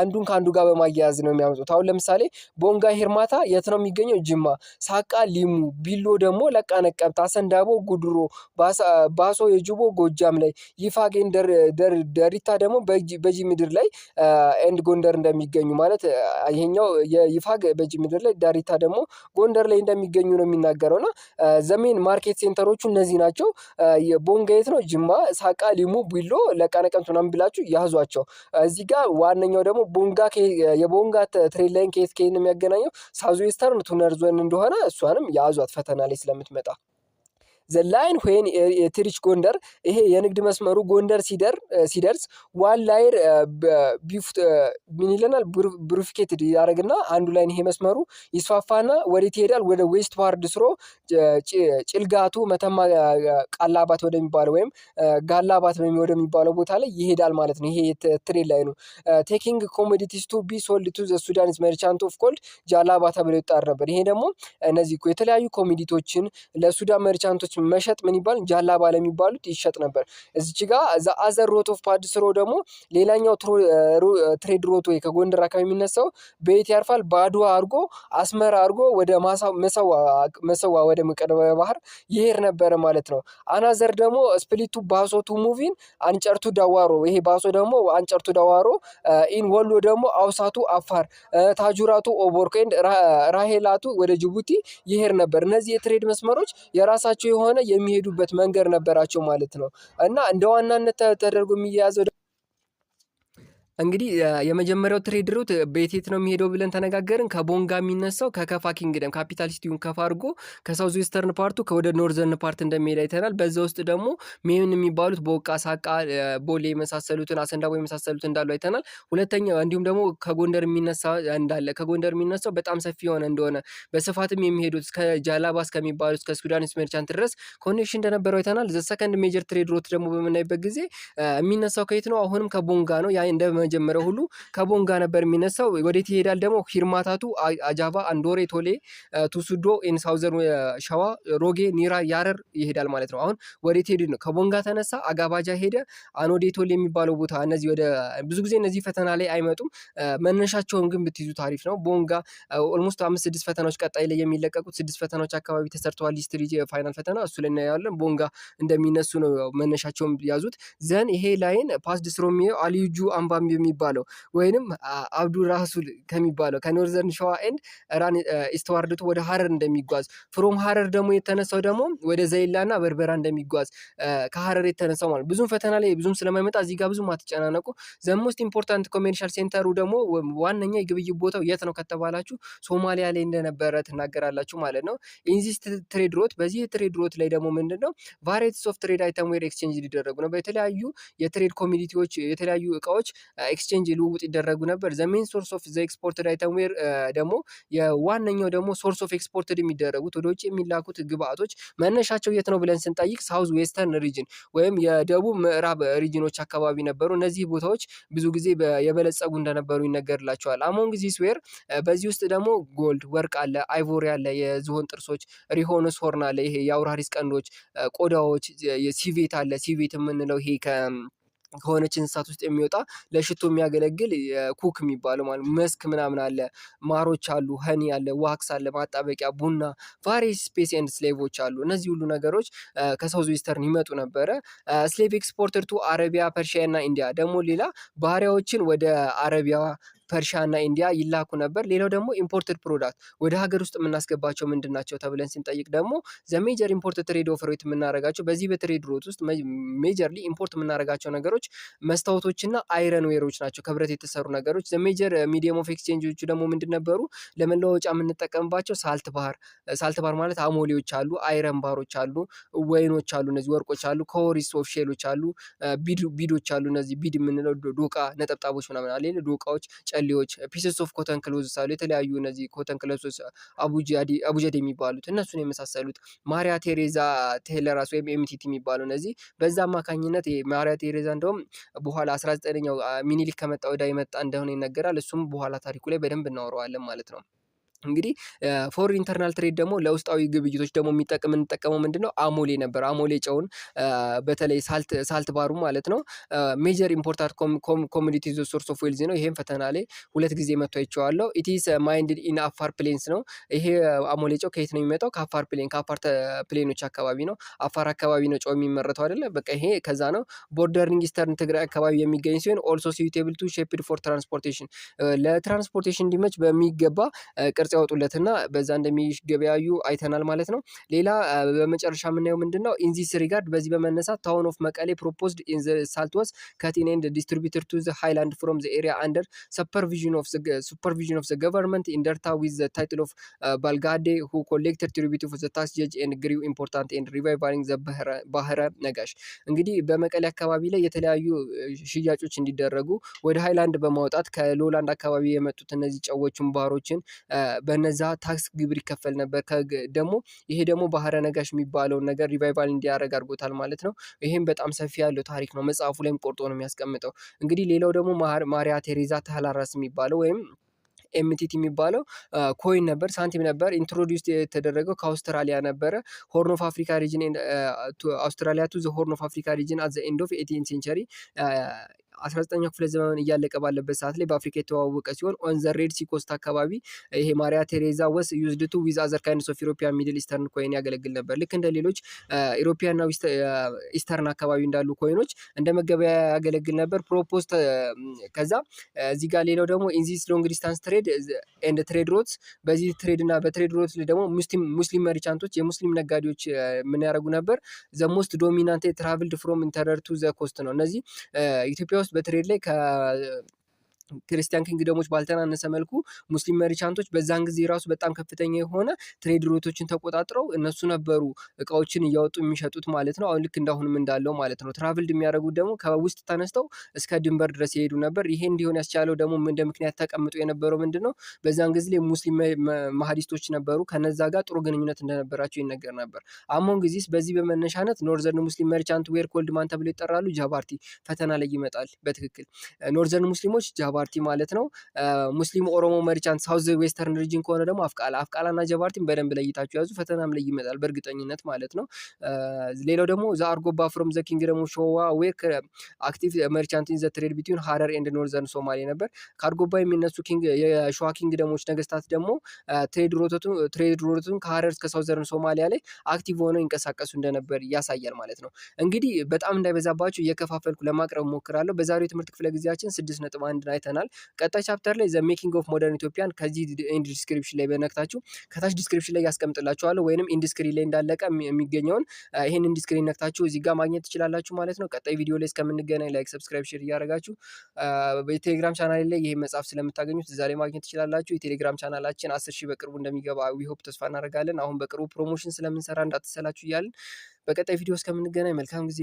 አንዱን ከአንዱ ጋር በማያያዝ ነው የሚያመጡት። አሁን ለምሳሌ ቦንጋ ሄርማታ የት ነው የሚገኘው? ጅማ። ሳቃ ሊሙ፣ ቢሎ ደግሞ ለቃ ነቀምት፣ አሰንዳቦ ጉድሮ፣ ባሶ የጅቦ ጎጃም ላይ፣ ይፋጌን ደሪታ ደግሞ በጂ ምድር ላይ ኤንድ ጎንደር እንደሚገኙ ማለት ይሄኛው የይፋግ በጂ ምድር ላይ ዳሪታ ደግሞ ጎንደር ላይ እንደሚገኙ ነው የሚናገረው። እና ዘሜን ማርኬት ሴንተሮቹ እነዚህ ናቸው። ቦንጋ የት ነው? ጅማ፣ ሳቃ፣ ሊሙ፣ ቢሎ፣ ለቃ ነቀምት ምናምን ብላችሁ ያዟቸው። እዚህ ጋር ዋነኛው ደግሞ የቦንጋ ትሬድ ላይን ከየት ነው የሚያገናኘው? ሳውዝ ዌስተርን ቱ ኖርዘርን እንደሆነ እሷንም ያዟት ፈተና ላይ ስለምትመጣ። ዘ ላይን ዌን የትሪች ጎንደር ይሄ የንግድ መስመሩ ጎንደር ሲደርስ ዋን ላይር ምን ይለናል? ብሩፊኬትድ ያደረግና አንዱ ላይን ይሄ መስመሩ ይስፋፋና ወዴት ይሄዳል? ወደ ዌስት ዋርድ ስሮ ጭልጋቱ መተማ ቃላባት ወደሚባለው ወይም ጋላባት ወደሚባለው ቦታ ላይ ይሄዳል ማለት ነው። ይሄ ትሬድ ላይ ነው። ቴኪንግ ኮሞዲቲስ ቱ ቢ ሶልድ ቱ ዘ ሱዳንስ መርቻንት ኦፍ ጎልድ ጃላባ ተብሎ ይጣር ነበር። ይሄ ደግሞ እነዚህ የተለያዩ ኮሞዲቲዎችን ለሱዳን መርቻንቶች መሸጥ ምን ይባል ጃላባ ለሚባሉት ይሸጥ ነበር። እዚች ጋር ዘ አዘር ሮት ኦፍ ፓድስሮ ደግሞ ሌላኛው ትሬድ ሮት ወይ ከጎንደር አካባቢ የሚነሳው በየት ያርፋል? በአድዋ አድርጎ አስመራ አድርጎ ወደ መሰዋ ወደ ቀደመ ባህር ይሄድ ነበር ማለት ነው። አናዘር ደግሞ ስፕሊቱ ባሶቱ ሙቪን አንጨርቱ ዳዋሮ ይሄ ባሶ ደግሞ አንጨርቱ ዳዋሮ ኢን ወሎ ደግሞ አውሳቱ አፋር ታጁራቱ ኦቦርኮ ኤንድ ራሄላቱ ወደ ጅቡቲ ይሄድ ነበር። እነዚህ የትሬድ መስመሮች የራሳቸው የሆነ የሚሄዱበት መንገድ ነበራቸው ማለት ነው። እና እንደ ዋናነት ተደርጎ የሚያያዘው እንግዲህ የመጀመሪያው ትሬድ ሩት በየት ነው የሚሄደው ብለን ተነጋገርን። ከቦንጋ የሚነሳው ከከፋ ኪንግደም ካፒታል ሲቲውን ከፋ አድርጎ ከሳውዝ ዌስተርን ፓርቱ ወደ ኖርዘርን ፓርት እንደሚሄድ አይተናል። በዛ ውስጥ ደግሞ ሜን የሚባሉት በወቃ፣ ሳቃ፣ ቦሌ የመሳሰሉትን አሰንዳቦ የመሳሰሉት እንዳሉ አይተናል። ሁለተኛው እንዲሁም ደግሞ ከጎንደር የሚነሳ እንዳለ ከጎንደር የሚነሳው በጣም ሰፊ የሆነ እንደሆነ በስፋትም የሚሄዱት እስከ ጃላባ እስከሚባሉት እስከ ሱዳን መርቻንት ድረስ ኮኔክሽን እንደነበረው አይተናል። ዘ ሰከንድ ሜጀር ትሬድ ሩት ደግሞ በምናይበት ጊዜ የሚነሳው ከየት ነው? አሁንም ከቦንጋ ነው። ያ እንደ እንደመጀመሪያው ሁሉ ከቦንጋ ነበር የሚነሳው። ወዴት ይሄዳል ደግሞ? ሂርማታቱ፣ አጃቫ፣ አንዶሬ፣ ቶሌ፣ ቱሱዶ ኢን ሳውዘርን ሸዋ፣ ሮጌ፣ ኒራ፣ ያረር ይሄዳል ማለት ነው። አሁን ወዴት ሄድ ነው? ከቦንጋ ተነሳ አጋባጃ ሄደ፣ አኖዴ ቶሌ የሚባለው ቦታ። እነዚህ ወደ ብዙ ጊዜ እነዚህ ፈተና ላይ አይመጡም። መነሻቸውን ግን ብትይዙ ታሪፍ ነው። ቦንጋ ኦልሞስት 5-6 ፈተናዎች ቀጣይ ላይ የሚለቀቁት 6 ፈተናዎች አካባቢ ተሰርተዋል። ሂስትሪ ፋይናል ፈተና እሱ ላይ እናያለን። ቦንጋ እንደሚነሱ ነው መነሻቸውን ያዙት። ዘን ይሄ ላይን ፓስድ ስሮሚዮ አልዩጁ አምባም የሚባለው ወይንም አብዱ ራሱል ከሚባለው ከኖርዘርን ሸዋ ኤንድ ራን ኢስትዋርድቱ ወደ ሀረር እንደሚጓዝ ፍሮም ሀረር ደግሞ የተነሳው ደግሞ ወደ ዘይላና በርበራ እንደሚጓዝ ከሀረር የተነሳው ማለት ብዙም ፈተና ላይ ብዙም ስለማይመጣ እዚህ ጋር ብዙም አትጨናነቁ። ዘ ሞስት ኢምፖርታንት ኮሜርሻል ሴንተሩ ደግሞ ዋነኛ የግብይት ቦታው የት ነው ከተባላችሁ ሶማሊያ ላይ እንደነበረ ትናገራላችሁ ማለት ነው። ኢንዚስ ትሬድ ሮት፣ በዚህ ትሬድ ሮት ላይ ደግሞ ምንድነው ቫሪየቲስ ኦፍ ትሬድ አይተም ዌር ኤክስቼንጅ ሊደረጉ ነው። በተለያዩ የትሬድ ኮሚዲቲዎች የተለያዩ እቃዎች ኤክስቼንጅ ልውውጥ ይደረጉ ነበር። ዘ ሜን ሶርስ ኦፍ ዘ ኤክስፖርትድ አይተም ዌር ደግሞ የዋነኛው ደግሞ ሶርስ ኦፍ ኤክስፖርትድ የሚደረጉት ወደ ውጭ የሚላኩት ግብአቶች መነሻቸው የት ነው ብለን ስንጠይቅ ሳውዝ ዌስተርን ሪጅን ወይም የደቡብ ምዕራብ ሪጅኖች አካባቢ ነበሩ። እነዚህ ቦታዎች ብዙ ጊዜ የበለጸጉ እንደነበሩ ይነገርላቸዋል። አሞንግ ዚስ ዌር በዚህ ውስጥ ደግሞ ጎልድ ወርቅ አለ፣ አይቮሪ አለ፣ የዝሆን ጥርሶች፣ ሪሆኖስ ሆርን አለ፣ ይሄ የአውራሪስ ቀንዶች፣ ቆዳዎች፣ ሲቬት አለ። ሲቬት የምንለው ይሄ ከሆነች እንስሳት ውስጥ የሚወጣ ለሽቶ የሚያገለግል ኩክ የሚባለው ማለት መስክ ምናምን አለ፣ ማሮች አሉ፣ ሀኒ አለ፣ ዋክስ አለ፣ ማጣበቂያ፣ ቡና፣ ቫሪየስ ስፔስ ኤንድ ስሌቮች አሉ። እነዚህ ሁሉ ነገሮች ከሳውዝ ዌስተርን ይመጡ ነበረ። ስሌቭ ኤክስፖርተር ቱ አረቢያ፣ ፐርሺያ እና ኢንዲያ ደግሞ ሌላ ባሪያዎችን ወደ አረቢያ ፐርሺያ እና ኢንዲያ ይላኩ ነበር። ሌላው ደግሞ ኢምፖርትድ ፕሮዳክት ወደ ሀገር ውስጥ የምናስገባቸው ምንድን ናቸው ተብለን ስንጠይቅ ደግሞ ዘ ሜጀር ኢምፖርት ትሬድ ኦፈሬት የምናደርጋቸው በዚህ በትሬድ ሮት ውስጥ ሜጀርሊ ኢምፖርት የምናደርጋቸው ነገሮች መስታወቶችና አይረን ዌሮች ናቸው፣ ከብረት የተሰሩ ነገሮች። ዘ ሜጀር ሚዲየም ኦፍ ኤክስቼንጆቹ ደግሞ ምንድን ነበሩ? ለመለዋወጫ የምንጠቀምባቸው ሳልት ባር ማለት አሞሌዎች አሉ፣ አይረን ባሮች አሉ፣ ወይኖች አሉ፣ እነዚህ ወርቆች አሉ፣ ኮሪስ ኦፍ ሼሎች አሉ፣ ቢዶች አሉ። እነዚህ ቢድ የምንለው ዶቃ ነጠብጣቦች ምናምን አለ፣ ዶቃዎች፣ ጨሌዎች፣ ፒስስ ኦፍ ኮተን ክሎዝስ አሉ፣ የተለያዩ እነዚህ ኮተን ክሎዝስ አቡጀድ የሚባሉት እነሱን የመሳሰሉት። ማሪያ ቴሬዛ ቴለራስ ወይም ኤምቲቲ የሚባሉ እነዚህ በዛ አማካኝነት ማሪያ ቴሬዛ እንደውም በኋላ 19ኛው ሚኒሊክ ከመጣ ወዲያ የመጣ እንደሆነ ይነገራል። እሱም በኋላ ታሪኩ ላይ በደንብ እናወራዋለን ማለት ነው። እንግዲህ ፎር ኢንተርናል ትሬድ ደግሞ ለውስጣዊ ግብይቶች ደግሞ የምንጠቀመው ምንድነው? አሞሌ ነበር። አሞሌ ጨውን በተለይ ሳልት ባሩ ማለት ነው። ሜጀር ኢምፖርታንት ኮሚዲቲ ሶርስ ኦፍ ዌልዝ ነው። ይሄም ፈተና ላይ 2 ጊዜ መጥቶ አይቼዋለሁ። ኢትስ ማይንድድ ኢን አፋር ፕሌንስ ነው። ይሄ አሞሌ ጨው ከየት ነው የሚመጣው? ከአፋር ፕሌኖች አካባቢ ነው። አፋር አካባቢ ነው ጨው የሚመረተው አይደለ? በቃ ይሄ ከዛ ነው። ቦርደሪንግ ኢስተርን ትግራይ አካባቢ የሚገኝ ሲሆን ኦልሶ ሲዩቴብል ቱ ሼፕድ ፎር ትራንስፖርቴሽን ለትራንስፖርቴሽን እንዲመች በሚገባ ቅርጽ ያወጡለትና በዛ እንደሚገበያዩ አይተናል ማለት ነው። ሌላ በመጨረሻ የምናየው ምንድነው? ኢንዚስ ሪጋርድ በዚህ በመነሳት ታውን ኦፍ መቀሌ ፕሮፖዝድ ኢን ዘ ሳልትወስ ካቲን ኤንድ ዲስትሪቢዩተር ቱ ዘ ሃይላንድ ፍሮም ዘ ኤሪያ አንደር ሱፐርቪዥን ኦፍ ዘ ገቨርንመንት ኢንደርታ ዊዝ ዘ ታይትል ኦፍ ባልጋዴ ሁ ኮሌክትድ ትሪቢዩት ኦፍ ዘ ታክስ ጀጅ ኤንድ ግሪው ኢምፖርታንት ኤንድ ሪቫይቫሊንግ ዘ ባህረ ነጋሽ። እንግዲህ በመቀሌ አካባቢ ላይ የተለያዩ ሽያጮች እንዲደረጉ ወደ ሃይላንድ በማውጣት ከሎላንድ አካባቢ የመጡት እነዚህ ጨዎችን ባህሮችን በነዛ ታክስ ግብር ይከፈል ነበር። ደግሞ ይሄ ደግሞ ባህረ ነጋሽ የሚባለውን ነገር ሪቫይቫል እንዲያደርግ አድርጎታል ማለት ነው። ይሄም በጣም ሰፊ ያለው ታሪክ ነው። መጽሐፉ ላይም ቆርጦ ነው የሚያስቀምጠው። እንግዲህ ሌላው ደግሞ ማሪያ ቴሬዛ ተህላራስ የሚባለው ወይም ኤምቲቲ የሚባለው ኮይን ነበር፣ ሳንቲም ነበር። ኢንትሮዲውስ የተደረገው ከአውስትራሊያ ነበረ። ሆርን ኦፍ አፍሪካ ሪጅን አውስትራሊያ ቱ ዘ ሆርን ኦፍ አፍሪካ ሪጅን አት ዘ ኤንድ ኦፍ 18th ሴንቸሪ 19ኛው ክፍለ ዘመን እያለቀ ባለበት ሰዓት ላይ በአፍሪካ የተዋወቀ ሲሆን ኦን ዘ ሬድ ሲ ኮስት አካባቢ ይሄ ማሪያ ቴሬዛ ወስ ዩዝድ ቱ ዊዝ አዘር ካይንድስ ኦፍ ኢሮፒያን ሚድል ኢስተርን ኮይን ያገለግል ነበር። ልክ እንደ ሌሎች ኢሮፒያን እና ኢስተርን አካባቢ እንዳሉ ኮይኖች እንደ መገበያ ያገለግል ነበር። ፕሮፖዝ ከዛ እዚህ ጋር ሌላው ደግሞ ኢንዚስ ሎንግ ዲስታንስ ትሬድ ኤንድ ትሬድ ሮትስ በዚህ ትሬድ እና በትሬድ ሮት ላይ ደግሞ ሙስሊም መርቻንቶች የሙስሊም ነጋዴዎች ምን ያደርጉ ነበር? ዘ ሞስት ዶሚናንት ትራቭልድ ፍሮም ኢንተረር ቱ ዘ ኮስት ነው። እነዚህ ኢትዮጵያ ውስጥ በትሬድ ላይ ክርስቲያን ኪንግደሞች ባልተናነሰ መልኩ ሙስሊም መርቻንቶች በዛን ጊዜ ራሱ በጣም ከፍተኛ የሆነ ትሬድ ሩቶችን ተቆጣጥረው እነሱ ነበሩ እቃዎችን እያወጡ የሚሸጡት ማለት ነው። አሁን ልክ እንዳሁንም እንዳለው ማለት ነው። ትራቭልድ የሚያደርጉት ደግሞ ከውስጥ ተነስተው እስከ ድንበር ድረስ ይሄዱ ነበር። ይሄ እንዲሆን ያስቻለው ደግሞ እንደ ምክንያት ተቀምጦ የነበረው ምንድነው? በዛን ጊዜ ሙስሊም ማህዲስቶች ነበሩ። ከነዛ ጋር ጥሩ ግንኙነት እንደነበራቸው ይነገር ነበር። አሞንግ ዚስ በዚህ በመነሻነት ኖርዘርን ሙስሊም መርቻንት ዌር ኮልድ ማን ተብለው ይጠራሉ? ጃባርቲ። ፈተና ላይ ይመጣል በትክክል ኖርዘርን ሙስሊሞች ጃባርቲ ማለት ነው። ሙስሊም ኦሮሞ መርቻንት ሳውዝ ዌስተርን ሪጅን ከሆነ ደግሞ አፍቃላ። አፍቃላና ጃባርቲን በደንብ ለይታችሁ ያዙ። ፈተናም ላይ ይመጣል በእርግጠኝነት ማለት ነው። ሌላው ደግሞ ዘ አርጎባ ፍሮም ዘ ኪንግደም ኦፍ ሾዋ ዌር አክቲቭ መርቻንት ኢን ዘ ትሬድ ቢትዊን ሀረር ኤንድ ኖርዘርን ሶማሌ ነበር። ከአርጎባ የሚነሱ የሸዋ ኪንግደሞች ነገስታት ደግሞ ትሬድ ሮቱን ከሀረር እስከ ሳውዘርን ሶማሊያ ላይ አክቲቭ ሆነው ይንቀሳቀሱ እንደነበር ያሳያል ማለት ነው። እንግዲህ በጣም እንዳይበዛባችሁ እየከፋፈልኩ ለማቅረብ ሞክራለሁ። በዛሬው የትምህርት ክፍለ ጊዜያችን 6.1 አይተናል። ቀጣይ ቻፕተር ላይ ዘ ሜኪንግ ኦፍ ሞደርን ኢትዮጵያን ከዚህ ኢንድ ዲስክሪፕሽን ላይ በነክታችሁ ከታች ዲስክሪፕሽን ላይ ያስቀምጥላችኋለሁ ወይንም ኢንዲስክሪን ላይ እንዳለቀ የሚገኘውን ይሄን ኢንዲስክሪን ነክታችሁ እዚህ ጋር ማግኘት ትችላላችሁ ማለት ነው። ቀጣይ ቪዲዮ ላይ እስከምንገናኝ ላይክ፣ ሰብስክራይብ፣ ሼር እያደረጋችሁ በቴሌግራም ቻናል ላይ ይሄ መጽሐፍ ስለምታገኙት እዛ ላይ ማግኘት ትችላላችሁ። የቴሌግራም ቻናላችን 10 ሺህ በቅርቡ እንደሚገባ ዊ ሆፕ ተስፋ እናደርጋለን። አሁን በቅርቡ ፕሮሞሽን ስለምንሰራ እንዳትሰላችሁ እያልን በቀጣይ ቪዲዮ እስከምንገናኝ መልካም ጊዜ